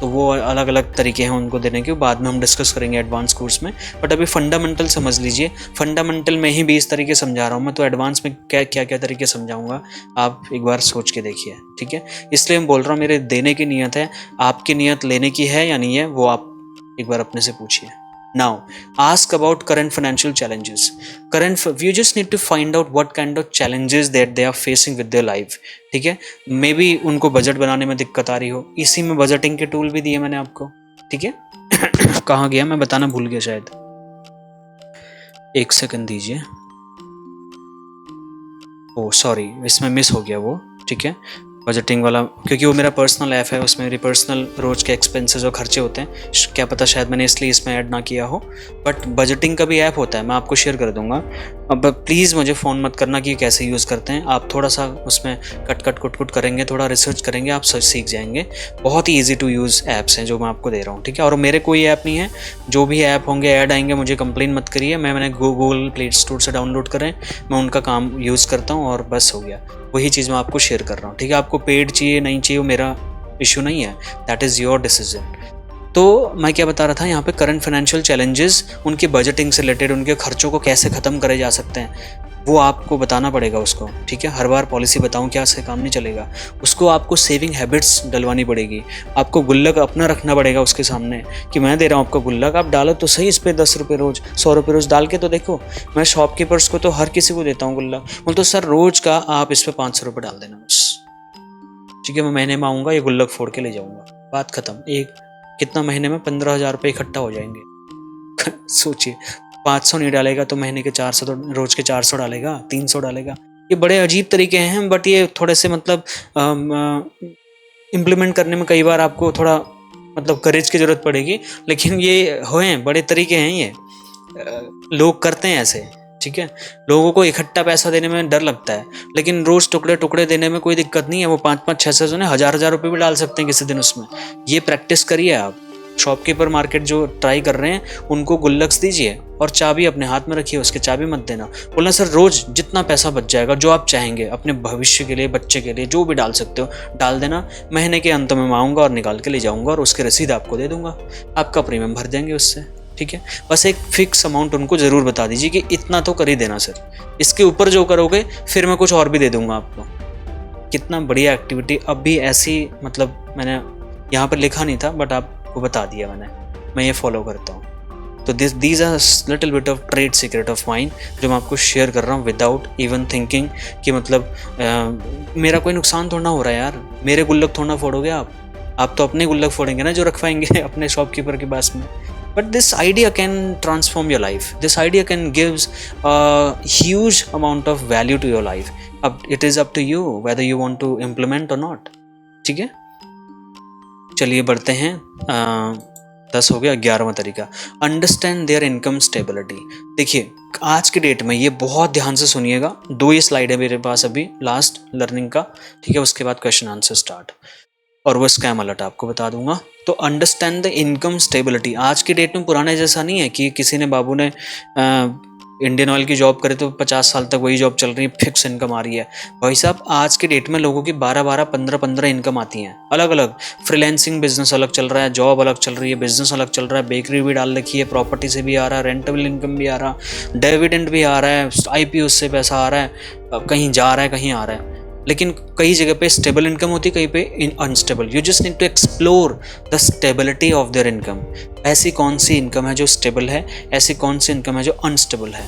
तो वो अलग अलग तरीके हैं उनको देने के, बाद में हम डिस्कस करेंगे एडवांस कोर्स में, बट अभी फंडामेंटल समझ लीजिए। फंडामेंटल में ही 20 तरीके समझा रहा हूँ मैं, तो एडवांस में क्या क्या तरीके समझाऊंगा आप एक बार सोच के देखिए, ठीक है। इसलिए मैं बोल रहा हूँ मेरे देने की नीयत है, आपकी नीयत लेने की है या नहीं है वो आप एक बार अपने से पूछिए। Now, ask about current financial challenges. You just need to find out what kind of challenges that they are facing with their life. ठीक है, मे बी उनको बजट बनाने में दिक्कत आ रही हो, इसी में बजटिंग के टूल भी दिए मैंने आपको, ठीक है। कहाँ गया, मैं बताना भूल गया शायद, एक सेकंड दीजिए। ओ सॉरी, इसमें मिस हो गया वो, ठीक है, बजटिंग वाला, क्योंकि वो मेरा पर्सनल ऐप है, उसमें मेरी पर्सनल रोज के एक्सपेंसेस और खर्चे होते हैं, क्या पता शायद मैंने इसलिए इसमें ऐड ना किया हो, बट बजटिंग का भी ऐप होता है, मैं आपको शेयर कर दूंगा। अब प्लीज़ मुझे फ़ोन मत करना कि कैसे यूज़ करते हैं, आप थोड़ा सा उसमें कुट करेंगे, थोड़ा रिसर्च करेंगे, आप सीख जाएंगे। बहुत ही ईजी टू यूज़ ऐप्स हैं जो मैं आपको दे रहा हूँ, ठीक है। और मेरे कोई ऐप नहीं है, जो भी ऐप होंगे ऐड आएंगे मुझे कंप्लेन मत करिए, मैंने गूगल प्ले स्टोर से डाउनलोड करें, मैं उनका काम यूज़ करता हूँ और बस हो गया। वही चीज़ मैं आपको शेयर कर रहा हूँ, ठीक है। आपको पेड चाहिए नहीं चाहिए वो मेरा इशू नहीं है, दैट इज़ योर डिसीजन। तो मैं क्या बता रहा था यहाँ पे, करंट फाइनेंशियल चैलेंजेस, उनके बजटिंग से रिलेटेड, उनके खर्चों को कैसे ख़त्म करे जा सकते हैं, वो आपको बताना पड़ेगा उसको, ठीक है। हर बार पॉलिसी बताऊँ क्या से काम नहीं चलेगा, उसको आपको सेविंग हैबिट्स डलवानी पड़ेगी, आपको गुल्लक अपना रखना पड़ेगा उसके सामने कि मैं दे रहा हूँ आपको गुल्लक, आप डालो तो सही इस पर 10 रुपये रोज़, 100 रुपये रोज़ डाल के तो देखो। मैं शॉपकीपर्स को तो हर किसी को देता हूँ गुल्लक, बोल तो सर रोज़ का आप इस पर 500 रुपये डाल देना बस, ठीक है। मैं महीने में आऊँगा, ये गुल्लक फोड़ के ले जाऊँगा, बात खत्म। एक कितना महीने में 15,000 रुपये इकट्ठा हो जाएंगे। सोचिए, 500 नहीं डालेगा तो महीने के 400, तो रोज के 400 डालेगा, 300 डालेगा। ये बड़े अजीब तरीके हैं, बट ये थोड़े से मतलब इम्प्लीमेंट करने में कई बार आपको थोड़ा मतलब करेज की जरूरत पड़ेगी, लेकिन ये हुए बड़े तरीके हैं, ये लोग करते हैं ऐसे, ठीक है। लोगों को इकट्ठा पैसा देने में डर लगता है, लेकिन रोज टुकड़े टुकड़े देने में कोई दिक्कत नहीं है। वो 5-5, 6-6 ने 1000 रुपये भी डाल सकते हैं किसी दिन उसमें। ये प्रैक्टिस करिए आप। शॉपकीपर मार्केट जो ट्राई कर रहे हैं उनको गुल्लक्स दीजिए और चाबी अपने हाथ में रखिए, उसके चाबी मत देना। बोलना सर रोज जितना पैसा बच जाएगा, जो आप चाहेंगे अपने भविष्य के लिए, बच्चे के लिए, जो भी डाल सकते हो डाल देना, महीने के अंत में मैं आऊँगा और निकाल के ले जाऊँगा और उसकी रसीद आपको दे दूंगा, आपका प्रीमियम भर देंगे उससे, ठीक है। बस एक फिक्स अमाउंट उनको ज़रूर बता दीजिए कि इतना तो कर ही देना सर, इसके ऊपर जो करोगे फिर मैं कुछ और भी दे दूंगा आपको। कितना बढ़िया एक्टिविटी, अब भी ऐसी, मतलब मैंने यहाँ पर लिखा नहीं था बट आपको बता दिया मैंने, मैं ये फॉलो करता हूँ। तो these are little bit of trade secret of mind जो मैं आपको शेयर कर रहा हूँ विदाउट इवन थिंकिंग कि मतलब मेरा कोई नुकसान थोड़ा ना हो रहा है यार, मेरे गुल्लक थोड़ा ना फोड़ोगे आप तो अपने गुल्लक फोड़ेंगे ना जो रखवाएंगे अपने शॉपकीपर के पास में। But this idea can transform your life. This idea can gives a huge amount of value to your life. It is up to you whether you want to implement or not. ठीक है, चलिए बढ़ते हैं। 10 हो गया। 11वां तरीका, understand their income stability. देखिए आज की डेट में ये बहुत ध्यान से सुनिएगा, 2 ही स्लाइड है मेरे पास अभी लास्ट लर्निंग का, ठीक है, उसके बाद क्वेश्चन आंसर स्टार्ट। और वो स्कैम अलर्ट आपको बता दूंगा। तो अंडरस्टैंड द इनकम स्टेबिलिटी। आज की डेट में पुराने जैसा नहीं है कि किसी ने बाबू ने इंडियन ऑयल की जॉब करे तो 50 साल तक वही जॉब चल रही है, फिक्स इनकम आ रही है। भाई साहब आज की डेट में लोगों की 12-12, 15-15 इनकम आती हैं अलग अलग। फ्रीलैंसिंग बिजनेस अलग चल रहा है, जॉब अलग चल रही है, बिजनेस अलग चल रहा है, बेकरी भी डाल रखी है, प्रॉपर्टी से भी आ रहा है, रेंटेबल इनकम भी आ रहा, डिविडेंड भी आ रहा है, IPO से पैसा आ रहा है, कहीं जा रहा है कहीं आ रहा है। लेकिन कई जगह पे स्टेबल इनकम होती है, कहीं पे unstable. You just need to explore the stability of their income. ऐसी कौन सी इनकम है जो स्टेबल है, ऐसी कौन सी इनकम है जो अनस्टेबल है।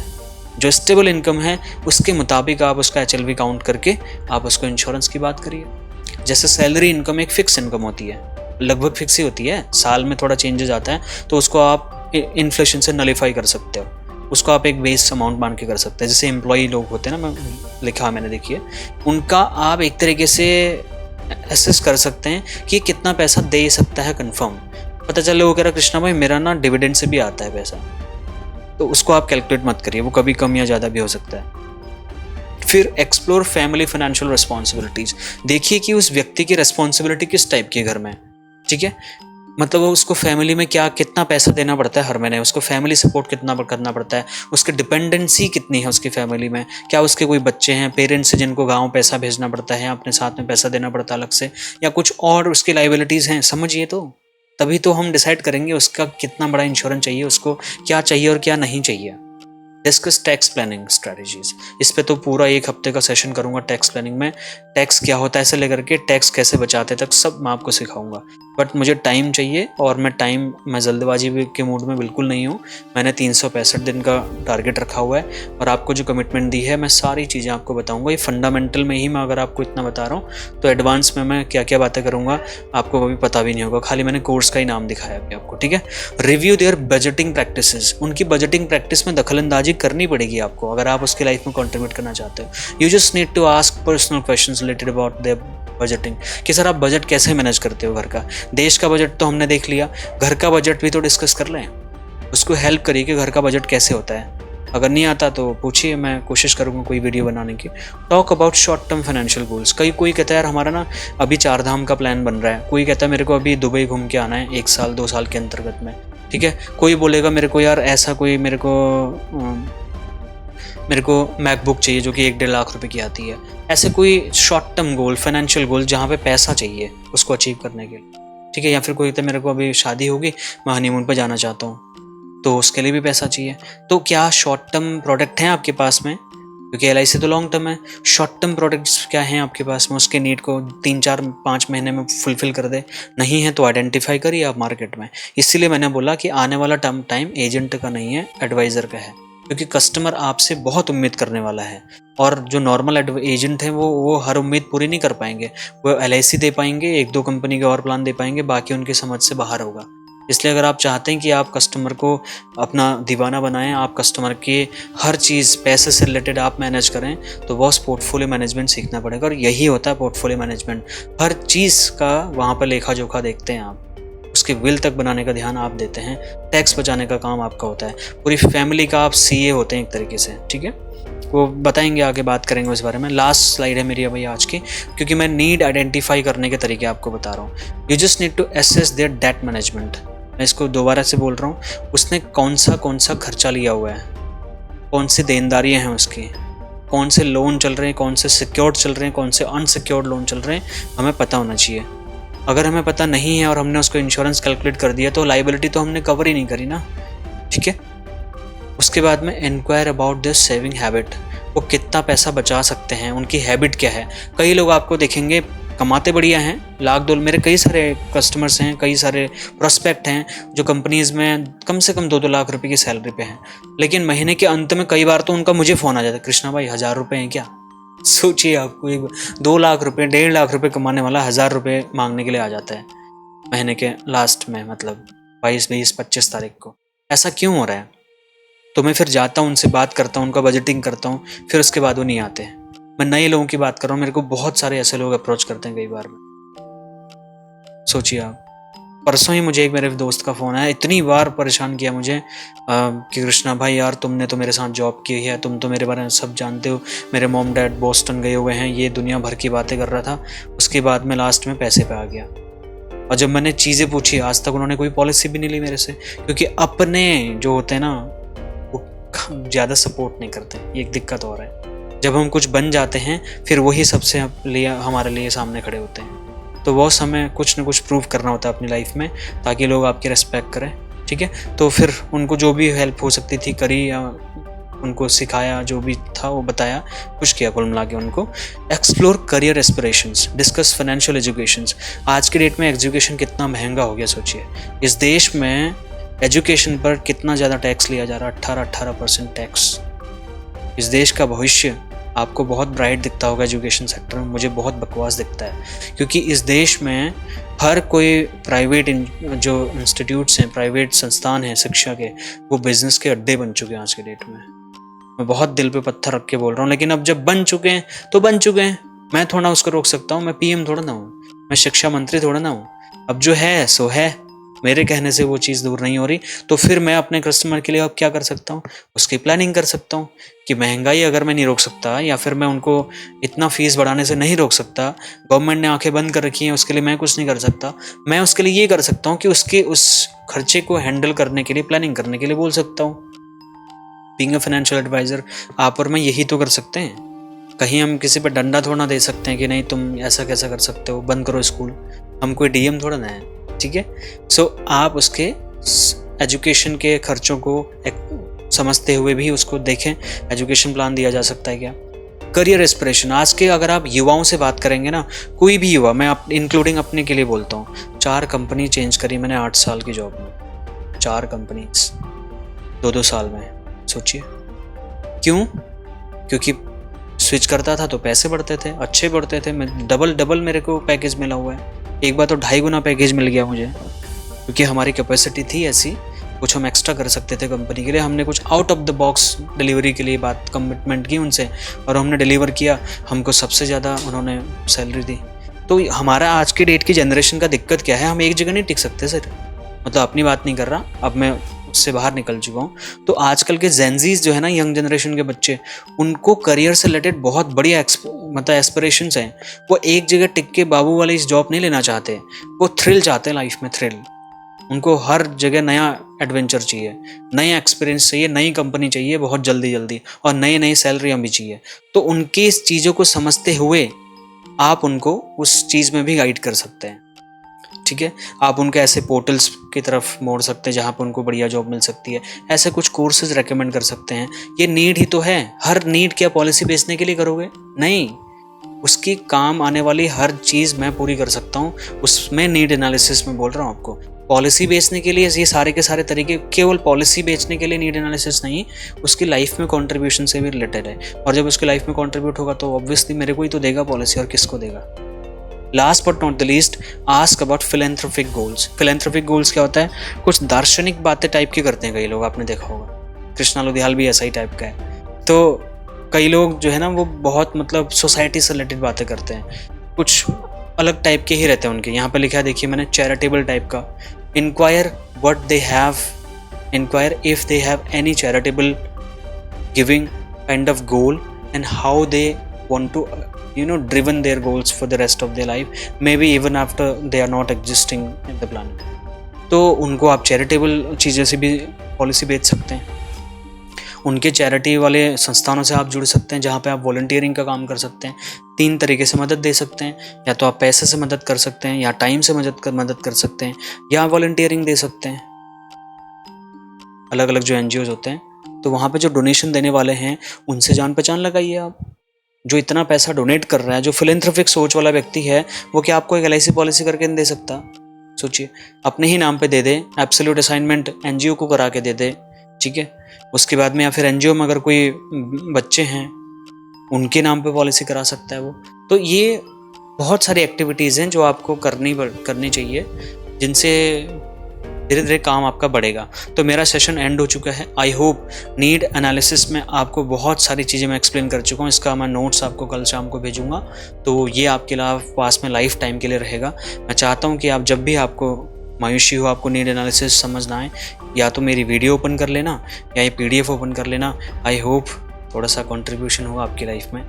जो स्टेबल इनकम है उसके मुताबिक आप उसका HLV काउंट करके आप उसको इंश्योरेंस की बात करिए। जैसे सैलरी इनकम एक फिक्स इनकम होती है, लगभग फिक्स ही होती है, साल में थोड़ा चेंजेस आता है तो उसको आप इन्फ्लेशन से नलीफाई कर सकते हो, उसको आप एक बेस अमाउंट मान के कर सकते हैं। जैसे एम्प्लॉई लोग होते हैं ना, मैं लिखा मैंने देखिए, उनका आप एक तरीके से एसेस कर सकते हैं कि कितना पैसा दे सकता है कंफर्म। पता चले वो कह रहा कृष्णा भाई मेरा ना डिविडेंड से भी आता है पैसा, तो उसको आप कैलकुलेट मत करिए, वो कभी कम या ज़्यादा भी हो सकता है। फिर एक्सप्लोर फैमिली फाइनेंशियल रिस्पॉन्सिबिलिटीज। देखिए कि उस व्यक्ति की रिस्पॉन्सिबिलिटी किस टाइप की घर में, ठीक है, मतलब उसको फैमिली में क्या कितना पैसा देना पड़ता है हर महीने, उसको फैमिली सपोर्ट कितना करना पड़ता है, उसकी डिपेंडेंसी कितनी है उसकी फैमिली में, क्या उसके कोई बच्चे हैं, पेरेंट्स हैं जिनको गांव पैसा भेजना पड़ता है, अपने साथ में पैसा देना पड़ता है अलग से, या कुछ और उसकी लाइबिलिटीज़ हैं, समझिए। तो तभी तो हम डिसाइड करेंगे उसका कितना बड़ा इंश्योरेंस चाहिए, उसको क्या चाहिए और क्या नहीं चाहिए। Discuss tax planning strategies. इस पे तो पूरा एक हफ्ते का सेशन करूंगा टैक्स प्लानिंग में। टैक्स क्या होता है से लेकर के टैक्स कैसे बचाते तक सब मैं आपको सिखाऊंगा। बट मुझे टाइम चाहिए और मैं जल्दबाजी के मूड में बिल्कुल नहीं हूँ। मैंने 365 दिन का टारगेट रखा हुआ है और आपको जो कमिटमेंट दी है मैं सारी चीज़ें आपको बताऊँगा। ये फंडामेंटल में ही मैं अगर आपको इतना बता रहा हूँ तो एडवांस में मैं क्या क्या बातें करूँगा आपको कभी पता भी नहीं होगा, खाली मैंने कोर्स का ही नाम दिखाया अभी आपको, ठीक है। Review their budgeting practices. उनकी बजटिंग प्रैक्टिस में दखलंदाजी करनी पड़ेगी आपको अगर आप उसकी लाइफ में कंट्रीब्यूट करना चाहते हो। You just need to ask personal questions related about their budgeting, कि सर आप बजट कैसे मैनेज करते हो घर का। देश का बजट तो हमने देख लिया, घर का बजट भी तो डिस्कस कर लें, उसको हेल्प करिए कि घर का बजट कैसे होता है। अगर नहीं आता तो पूछिए, मैं कोशिश करूँगा कोई वीडियो बनाने की। Talk about short term financial goals. कोई कहता है यार हमारा ना अभी 4 धाम का प्लान बन रहा है, कोई कहता है मेरे को अभी दुबई घूम के आना है 1 साल 2 साल के अंतर्गत में, ठीक है। कोई बोलेगा मेरे को यार ऐसा कोई मेरे को मैकबुक चाहिए जो कि 1-1.5 लाख रुपए की आती है। ऐसे कोई short term goal, financial goal जहाँ पे पैसा चाहिए उसको अचीव करने के लिए, ठीक है। या फिर कोई कहता है मेरे को अभी शादी होगी, मैं हनीमून पर जाना चाहता हूँ, तो उसके लिए भी पैसा चाहिए। तो क्या शॉर्ट टर्म प्रोडक्ट हैं आपके पास में, क्योंकि LIC तो लॉन्ग टर्म है। शॉर्ट टर्म प्रोडक्ट्स क्या हैं आपके पास में, उसके नीड को 3-4-5 महीने में फुलफिल कर दे। नहीं है तो आइडेंटिफाई करिए आप मार्केट में। इसीलिए मैंने बोला कि आने वाला टाइम एजेंट का नहीं है, एडवाइज़र का है, क्योंकि कस्टमर आपसे बहुत उम्मीद करने वाला है और जो नॉर्मल एजेंट हैं वो हर उम्मीद पूरी नहीं कर पाएंगे। वो LIC दे पाएंगे, 1-2 कंपनी के और प्लान दे पाएंगे, बाकी उनकी समझ से बाहर होगा। इसलिए अगर आप चाहते हैं कि आप कस्टमर को अपना दीवाना बनाएं, आप कस्टमर के हर चीज़ पैसे से रिलेटेड आप मैनेज करें, तो बॉस पोर्टफोलियो मैनेजमेंट सीखना पड़ेगा। और यही होता है पोर्टफोलियो मैनेजमेंट। हर चीज़ का वहाँ पर लेखा जोखा देखते हैं आप, उसके विल तक बनाने का ध्यान आप देते हैं, टैक्स बचाने का काम आपका होता है, पूरी फैमिली का आप CA होते हैं एक तरीके से, ठीक है। वो बताएंगे, आगे बात करेंगे उस बारे में। लास्ट स्लाइड है मेरी अभी आज की, क्योंकि मैं नीड आइडेंटिफाई करने के तरीके आपको बता रहा हूँ। You just need to assess their debt management. मैं इसको दोबारा से बोल रहा हूँ, उसने कौन सा खर्चा लिया हुआ है, कौन सी देनदारियाँ हैं उसकी, कौन से लोन चल रहे हैं, कौन से सिक्योर्ड चल रहे हैं, कौन से अनसिक्योर्ड लोन चल रहे हैं, हमें पता होना चाहिए। अगर हमें पता नहीं है और हमने उसको इंश्योरेंस कैलकुलेट कर दिया तो लाइबिलिटी तो हमने कवर ही नहीं करी ना, ठीक है। उसके बाद में enquire about this saving habit. वो कितना पैसा बचा सकते हैं, उनकी हैबिट क्या है। कई लोग आपको देखेंगे कमाते बढ़िया हैं, 1-2 मेरे कई सारे कस्टमर्स हैं, कई सारे प्रोस्पेक्ट हैं जो कंपनीज़ में कम से कम 2-2 लाख रुपए की सैलरी पे हैं, लेकिन महीने के अंत में कई बार तो उनका मुझे फ़ोन आ जाता है, कृष्णा भाई 1000 रुपये हैं क्या। सोचिए आपको, 2 लाख रुपए 1.5 लाख रुपए कमाने वाला 1000 रुपये मांगने के लिए आ जाता है महीने के लास्ट में, मतलब 22-25 तारीख को। ऐसा क्यों हो रहा है। तो मैं फिर जाता हूँ, उनसे बात करता हूँ, उनका बजटिंग करता हूँ, फिर उसके बाद वो नहीं आते हैं। मैं नए लोगों की बात कर रहा हूँ, मेरे को बहुत सारे ऐसे लोग अप्रोच करते हैं कई बार में। सोचिए आप, परसों ही मुझे एक मेरे दोस्त का फ़ोन आया, इतनी बार परेशान किया मुझे कि कृष्णा भाई यार तुमने तो मेरे साथ जॉब की है, तुम तो मेरे बारे में सब जानते हो, मेरे मॉम डैड बोस्टन गए हुए हैं, ये दुनिया भर की बातें कर रहा था। उसके बाद में लास्ट में पैसे पे आ गया। और जब मैंने चीज़ें पूछी आज तक उन्होंने कोई पॉलिसी भी नहीं ली मेरे से, क्योंकि अपने जो होते हैं ना वो ज़्यादा सपोर्ट नहीं करते। ये एक दिक्कत और है, जब हम कुछ बन जाते हैं फिर वही सबसे हमारे लिए सामने खड़े होते हैं। तो बहुत समय कुछ ना कुछ प्रूव करना होता है अपनी लाइफ में ताकि लोग आपकी रेस्पेक्ट करें, ठीक है। तो फिर उनको जो भी हेल्प हो सकती थी करी, या उनको सिखाया, जो भी था वो बताया, कुछ किया कुल मिला के उनको। Explore career aspirations, discuss financial educations. आज के डेट में एजुकेशन कितना महंगा हो गया सोचिए। इस देश में एजुकेशन पर कितना ज़्यादा टैक्स लिया जा रहा है, 18% टैक्स। इस देश का भविष्य आपको बहुत ब्राइट दिखता होगा एजुकेशन सेक्टर में, मुझे बहुत बकवास दिखता है, क्योंकि इस देश में हर कोई प्राइवेट जो इंस्टीट्यूट्स हैं, प्राइवेट संस्थान हैं शिक्षा के, वो बिजनेस के अड्डे बन चुके हैं आज के डेट में। मैं बहुत दिल पे पत्थर रख के बोल रहा हूँ, लेकिन अब जब बन चुके हैं तो बन चुके हैं, मैं थोड़ा उसको रोक सकता हूँ। मैं पीएम थोड़ा ना हूँ, मैं शिक्षा मंत्री थोड़ा ना हूँ। अब जो है सो है, मेरे कहने से वो चीज़ दूर नहीं हो रही, तो फिर मैं अपने कस्टमर के लिए अब क्या कर सकता हूँ, उसकी प्लानिंग कर सकता हूँ कि महंगाई अगर मैं नहीं रोक सकता, या फिर मैं उनको इतना फीस बढ़ाने से नहीं रोक सकता, गवर्नमेंट ने आंखें बंद कर रखी हैं, उसके लिए मैं कुछ नहीं कर सकता। मैं उसके लिए ये कर सकता हूँ कि उसके उस खर्चे को हैंडल करने के लिए, प्लानिंग करने के लिए बोल सकता हूँ। बीइंग अ फाइनेंशियल एडवाइजर आप और मैं यही तो कर सकते हैं। कहीं हम किसी पर डंडा थोड़ा दे सकते हैं कि नहीं तुम ऐसा कैसा कर सकते हो, बंद करो स्कूल। हम कोई डीएम थोड़ा ना है, ठीक है। सो आप उसके एजुकेशन के खर्चों को समझते हुए भी उसको देखें, एजुकेशन प्लान दिया जा सकता है क्या। करियर एस्पिरेशन, आज के अगर आप युवाओं से बात करेंगे ना, कोई भी युवा, मैं इंक्लूडिंग अपने के लिए बोलता हूँ, 4 कंपनी चेंज करी मैंने 8 साल की जॉब में, 4 कंपनीज 2-2 साल में। सोचिए क्यों? क्योंकि स्विच करता था तो पैसे बढ़ते थे, अच्छे बढ़ते थे, मैं डबल मेरे को पैकेज मिला हुआ है। एक बार तो 2.5 गुना पैकेज मिल गया मुझे, क्योंकि हमारी कैपेसिटी थी ऐसी, कुछ हम एक्स्ट्रा कर सकते थे कंपनी के लिए। हमने कुछ out of the box delivery के लिए बात कमिटमेंट की उनसे, और हमने डिलीवर किया, हमको सबसे ज़्यादा उन्होंने सैलरी दी। तो हमारा आज की डेट की जनरेशन का दिक्कत क्या है, हम एक जगह नहीं टिक सकते सर। मतलब अपनी बात नहीं कर रहा, अब मैं उससे बाहर निकल चुका हूँ। तो आजकल के जेनजीज जो है ना, यंग जनरेशन के बच्चे, उनको करियर से रिलेटेड बहुत बढ़िया मतलब एस्पिरेशंस हैं। वो एक जगह टिक के बाबू वाली इस जॉब नहीं लेना चाहते, वो थ्रिल चाहते हैं लाइफ में, थ्रिल। उनको हर जगह नया एडवेंचर चाहिए, नया एक्सपीरियंस चाहिए, नई कंपनी चाहिए बहुत जल्दी, और नई सैलरी भी चाहिए। तो उनकी इस चीज़ों को समझते हुए आप उनको उस चीज़ में भी गाइड कर सकते हैं, ठीक है। आप उनके ऐसे पोर्टल्स की तरफ मोड़ सकते हैं जहाँ पर उनको बढ़िया जॉब मिल सकती है। ऐसे कुछ कोर्सेज रेकमेंड कर सकते हैं। ये नीड ही तो है, हर नीड क्या पॉलिसी बेचने के लिए करोगे? नहीं, उसकी काम आने वाली हर चीज़ मैं पूरी कर सकता हूँ, उसमें नीड एनालिसिस में बोल रहा हूँ आपको। पॉलिसी बेचने के लिए ये सारे के सारे तरीके, केवल पॉलिसी बेचने के लिए नीड एनालिसिस नहीं, उसकी लाइफ में कंट्रीब्यूशन से भी रिलेटेड है। और जब उसकी लाइफ में कंट्रीब्यूट होगा तो ऑब्वियसली मेरे को ही तो देगा पॉलिसी, और किसको देगा। Last but not the least, ask about philanthropic goals. Philanthropic goals क्या होता है? कुछ दार्शनिक बातें टाइप की करते हैं कई लोग, आपने देखा होगा। कृष्णा लोधियाल भी ऐसा ही टाइप का है। तो कई लोग जो है ना वो बहुत मतलब सोसाइटी से रिलेटेड बातें करते हैं, कुछ अलग टाइप के ही रहते हैं उनके। यहाँ पे लिखा है देखिए मैंने, चैरिटेबल टाइप का। Enquire what they have, enquire if they have any charitable giving kind of goal and how they want to driven their goals for the rest of their life, maybe even after they are not existing in the planet. तो उनको आप charitable चीज़ों से भी policy बेच सकते हैं। उनके चैरिटी वाले संस्थानों से आप जुड़ सकते हैं जहाँ पे आप वॉलंटियरिंग का काम कर सकते हैं। 3 तरीके से मदद दे सकते हैं, या तो आप पैसे से मदद कर सकते हैं, या टाइम से मदद कर सकते हैं, या वॉलंटियरिंग दे सकते हैं। अलग अलग जो NGOs होते हैं, तो वहाँ पे जो डोनेशन देने वाले हैं उनसे जान पहचान लगाइए आप। जो इतना पैसा डोनेट कर रहा है, जो फिलेंथ्रोपिक सोच वाला व्यक्ति है, वो क्या आपको एक LIC पॉलिसी करके नहीं दे सकता? सोचिए, अपने ही नाम पे दे दे, एब्सोल्यूट असाइनमेंट NGO को करा के दे दे, ठीक है। उसके बाद में या फिर NGO में अगर कोई बच्चे हैं उनके नाम पे पॉलिसी करा सकता है वो। तो ये बहुत सारी एक्टिविटीज़ हैं जो आपको करनी चाहिए, जिनसे धीरे धीरे काम आपका बढ़ेगा। तो मेरा सेशन एंड हो चुका है। आई होप नीड एनालिसिस में आपको बहुत सारी चीज़ें मैं एक्सप्लेन कर चुका हूँ। इसका मैं नोट्स आपको कल शाम को भेजूंगा, तो ये आपके पास में लाइफ टाइम के लिए रहेगा। मैं चाहता हूँ कि आप जब भी आपको मायूसी हो, आपको नीड एनालिसिस समझना है, या तो मेरी वीडियो ओपन कर लेना या ये PDF ओपन कर लेना। आई होप थोड़ा सा कॉन्ट्रीब्यूशन होगा आपकी लाइफ में।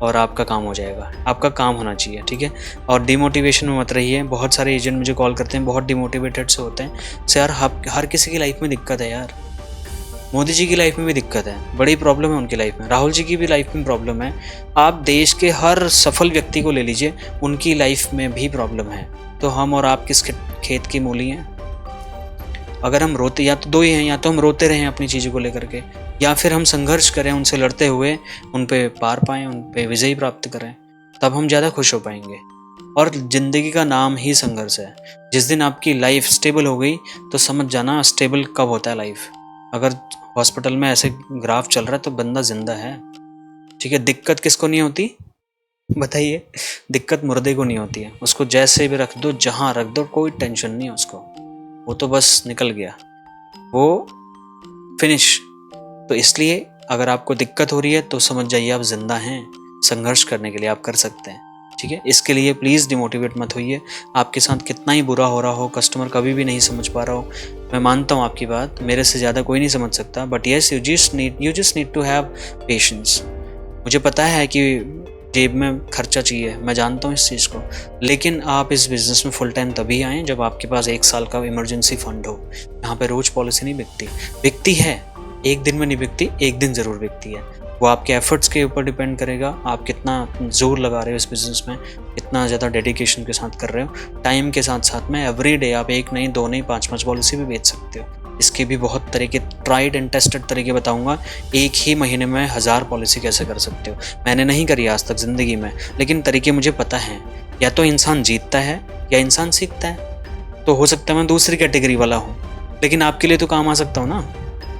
और आपका काम हो जाएगा, आपका काम होना चाहिए, ठीक है। और डिमोटिवेशन में मत रहिए। बहुत सारे एजेंट मुझे कॉल करते हैं, बहुत डिमोटिवेटेड से होते हैं। सर यार हर किसी की लाइफ में दिक्कत है यार। मोदी जी की लाइफ में भी दिक्कत है, बड़ी प्रॉब्लम है उनकी लाइफ में, राहुल जी की भी लाइफ में प्रॉब्लम है। आप देश के हर सफल व्यक्ति को ले लीजिए, उनकी लाइफ में भी प्रॉब्लम है। तो हम और आप किस खेत की मूली हैं? अगर हम रोते, या तो दो ही हैं, या तो हम रोते रहें अपनी चीज़ों को लेकर के, या फिर हम संघर्ष करें उनसे लड़ते हुए, उन पे पार पाएं, उन पे विजयी प्राप्त करें, तब हम ज़्यादा खुश हो पाएंगे। और ज़िंदगी का नाम ही संघर्ष है। जिस दिन आपकी लाइफ स्टेबल हो गई तो समझ जाना स्टेबल कब होता है लाइफ। अगर हॉस्पिटल में ऐसे ग्राफ चल रहा है तो बंदा जिंदा है, ठीक है। दिक्कत किसको नहीं होती बताइए? दिक्कत मुर्दे को नहीं होती है, उसको जैसे भी रख दो, जहाँ रख दो, कोई टेंशन नहीं है उसको, वो तो बस निकल गया, वो फिनिश। तो इसलिए अगर आपको दिक्कत हो रही है तो समझ जाइए आप जिंदा हैं, संघर्ष करने के लिए आप कर सकते हैं, ठीक है। इसके लिए प्लीज़ डिमोटिवेट मत होइए। आपके साथ कितना ही बुरा हो रहा हो, कस्टमर कभी भी नहीं समझ पा रहा हो, मैं मानता हूँ आपकी बात, मेरे से ज़्यादा कोई नहीं समझ सकता, but yes you just need to have patience. मुझे पता है कि जेब में खर्चा चाहिए, मैं जानता हूँ इस चीज़ को, लेकिन आप इस बिज़नेस में फुल टाइम तभी आएँ जब आपके पास 1 साल का इमरजेंसी फंड हो। यहाँ पे रोज़ पॉलिसी नहीं बिकती है, एक दिन में नहीं बिकती, एक दिन ज़रूर बिकती है। वो आपके एफर्ट्स के ऊपर डिपेंड करेगा, आप कितना जोर लगा रहे हो इस बिज़नेस में, कितना ज़्यादा डेडिकेशन के साथ कर रहे हो। टाइम के साथ साथ में एवरी डे आप 1 नहीं, 2 नहीं, 5 पॉलिसी भी बेच सकते हो। इसके भी बहुत तरीके, ट्राइड एंड टेस्टेड तरीके बताऊंगा। एक ही महीने में 1000 पॉलिसी कैसे कर सकते हो। मैंने नहीं करी आज तक ज़िंदगी में, लेकिन तरीके मुझे पता हैं। या तो इंसान जीतता है या इंसान सीखता है। तो हो सकता है मैं दूसरी कैटेगरी वाला हूँ, लेकिन आपके लिए तो काम आ सकता हूँ ना।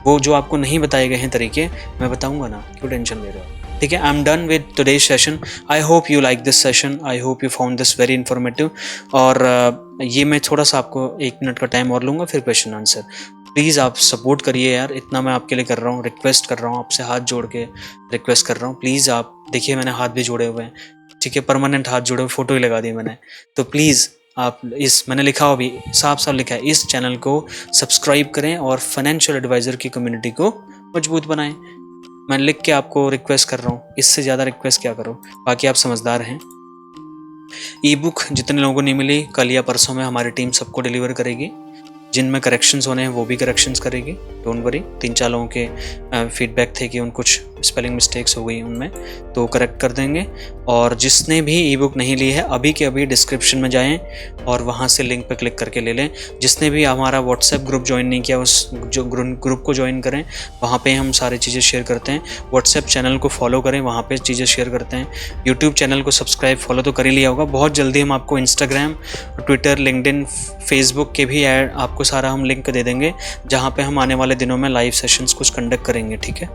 वो जो आपको नहीं बताए गए हैं तरीके, मैं बताऊंगा ना, क्यों टेंशन ले रहे हो, ठीक है। I am done with today's session. I hope you like this session, I hope you found this very informative. और ये मैं थोड़ा सा आपको 1 मिनट का टाइम और लूँगा, फिर क्वेश्चन आंसर। प्लीज़ आप सपोर्ट करिए यार, इतना मैं आपके लिए कर रहा हूँ, रिक्वेस्ट कर रहा हूँ आपसे, हाथ जोड़ के रिक्वेस्ट कर रहा हूँ। प्लीज़ आप देखिए, मैंने हाथ भी जोड़े हुए हैं, ठीक है, परमानेंट हाथ जोड़े हुए, फ़ोटो ही लगा दी मैंने। तो प्लीज़ आप मैंने लिखा हो भी, साफ साफ लिखा है, इस चैनल को सब्सक्राइब करें और फाइनेंशियल एडवाइज़र की कम्युनिटी को मजबूत बनाएं। मैं लिख के आपको रिक्वेस्ट कर रहा हूँ, इससे ज़्यादा रिक्वेस्ट क्या करूँ। बाकी आप समझदार हैं। ई बुक जितने लोगों को नहीं मिली, कल या परसों में हमारी टीम सबको डिलीवर करेगी। जिनमें करेक्शंस होने हैं वो भी करेक्शंस करेगी, डोंट वरी। 3-4 लोगों के फीडबैक थे कि उन कुछ स्पेलिंग मिस्टेक्स हो गई उनमें, तो करेक्ट कर देंगे। और जिसने भी ई बुक नहीं ली है, अभी के अभी डिस्क्रिप्शन में जाएं और वहाँ से लिंक पर क्लिक करके ले लें। जिसने भी हमारा व्हाट्सएप ग्रुप ज्वाइन नहीं किया, उस जो ग्रुप को ज्वाइन करें, वहाँ पे हम सारी चीज़ें शेयर करते हैं। व्हाट्सएप चैनल को फॉलो करें, वहाँ पे चीज़ें शेयर करते हैं। यूट्यूब चैनल को सब्सक्राइब फॉलो तो कर ही लिया होगा। बहुत जल्दी हम आपको इंस्टाग्राम, ट्विटर, लिंक्डइन, फेसबुक के भी ऐड, आपको सारा हम लिंक दे देंगे, जहाँ पे हम आने वाले दिनों में लाइव सेशंस कुछ कंडक्ट करेंगे, ठीक है।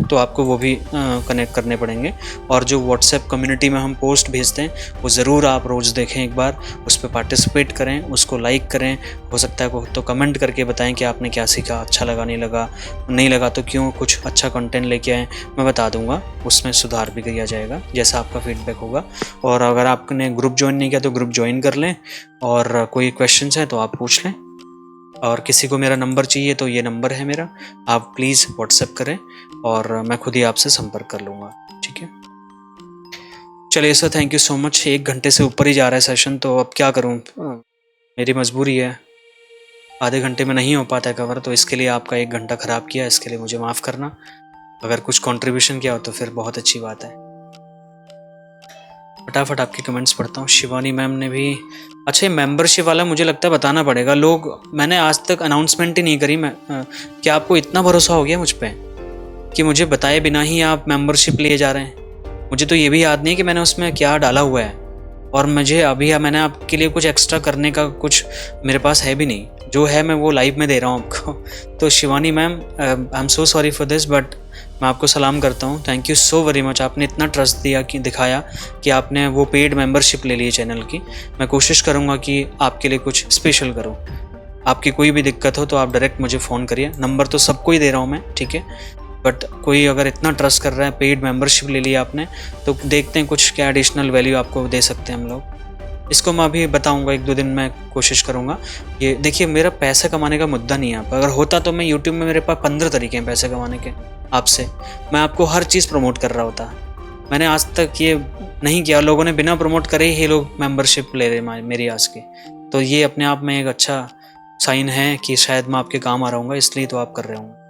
तो आपको वो भी कनेक्ट करने पड़ेंगे। और जो व्हाट्सएप कम्युनिटी में हम पोस्ट भेजते हैं, वो ज़रूर आप रोज़ देखें एक बार, उस पर पार्टिसिपेट करें, उसको लाइक करें। हो सकता है तो कमेंट करके बताएं कि आपने क्या सीखा, अच्छा लगा, नहीं लगा तो क्यों, कुछ अच्छा कंटेंट लेके आएँ, मैं बता दूंगा, उसमें सुधार भी किया जाएगा जैसा आपका फीडबैक होगा। और अगर आपने ग्रुप ज्वाइन नहीं किया तो ग्रुप ज्वाइन कर लें, और कोई क्वेश्चन है तो आप पूछ लें। और किसी को मेरा नंबर चाहिए तो ये नंबर है मेरा, आप प्लीज़ व्हाट्सएप करें और मैं खुद ही आपसे संपर्क कर लूँगा, ठीक है। चलिए sir, thank you so much. 1 घंटे से ऊपर ही जा रहा है सेशन, तो अब क्या करूँ, मेरी मजबूरी है। आधे घंटे में नहीं हो पाता है कवर, तो इसके लिए आपका 1 घंटा ख़राब किया, इसके लिए मुझे माफ़ करना। अगर कुछ कंट्रीब्यूशन किया हो तो फिर बहुत अच्छी बात है। फटाफट आपके कमेंट्स पढ़ता हूँ। शिवानी मैम ने भी, अच्छा ये मेंबरशिप वाला मुझे लगता है बताना पड़ेगा। लोग, मैंने आज तक अनाउंसमेंट ही नहीं करी। मैं क्या आपको इतना भरोसा हो गया मुझ पर कि मुझे बताए बिना ही आप मेंबरशिप लिए जा रहे हैं? मुझे तो ये भी याद नहीं कि मैंने उसमें क्या डाला हुआ है, और मुझे अभी मैंने आपके लिए कुछ एक्स्ट्रा करने का कुछ मेरे पास है भी नहीं। जो है मैं वो लाइव में दे रहा हूँ आपको। तो Shivani ma'am, I am so sorry for this, but मैं आपको सलाम करता हूँ। Thank you so very much. आपने इतना ट्रस्ट दिखाया कि आपने वो पेड मेंबरशिप ले ली चैनल की। मैं कोशिश करूँगा कि आपके लिए कुछ स्पेशल करूँ। आपकी कोई भी दिक्कत हो तो आप डायरेक्ट मुझे फ़ोन करिए। नंबर तो सबको ही दे रहा हूँ मैं, ठीक है, बट कोई अगर इतना ट्रस्ट कर रहा है, पेड मेंबरशिप ले लिया आपने, तो देखते हैं कुछ क्या एडिशनल वैल्यू आपको दे सकते हैं हम लोग। इसको मैं अभी बताऊंगा, 1-2 दिन में कोशिश करूंगा। ये देखिए, मेरा पैसा कमाने का मुद्दा नहीं है। अगर होता तो मैं यूट्यूब में, मेरे पास 15 तरीके हैं पैसे कमाने के। आपसे मैं आपको हर चीज़ प्रमोट कर रहा होता, मैंने आज तक ये नहीं किया, लोगों ने बिना प्रमोट करे ही लोग मेंबरशिप ले रहे मेरी आज की। तो ये अपने आप में एक अच्छा साइन है कि शायद मैं आपके काम आ रहा हूँ, इसलिए तो आप कर रहे होंगे।